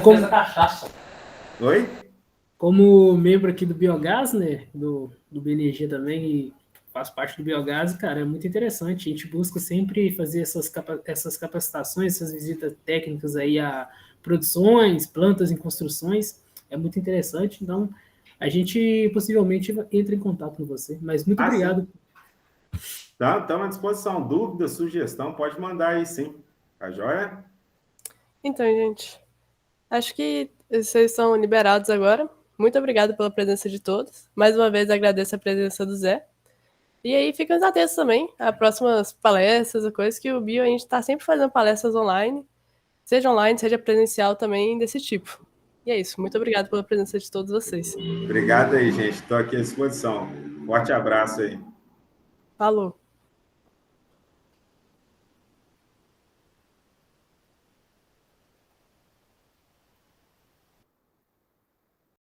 Como... cachaça. Oi? Como membro aqui do Biogás, né, do Bioenergia também, e faço parte do Biogás, cara, é muito interessante. A gente busca sempre fazer essas capacitações, essas visitas técnicas aí a produções, plantas em construções. É muito interessante. Então, a gente possivelmente entra em contato com você. Mas muito obrigado. Tá, estamos à disposição. Dúvida, sugestão, pode mandar aí, sim. Tá joia? Então, gente, acho que vocês são liberados agora. Muito obrigado pela presença de todos. Mais uma vez agradeço a presença do Zé. E aí fiquem atentos também a próximas palestras, coisas que o Bio, a gente está sempre fazendo palestras online, seja presencial também, desse tipo. E é isso. Muito obrigado pela presença de todos vocês. Obrigado aí, gente. Estou aqui à disposição. Forte abraço aí. Falou.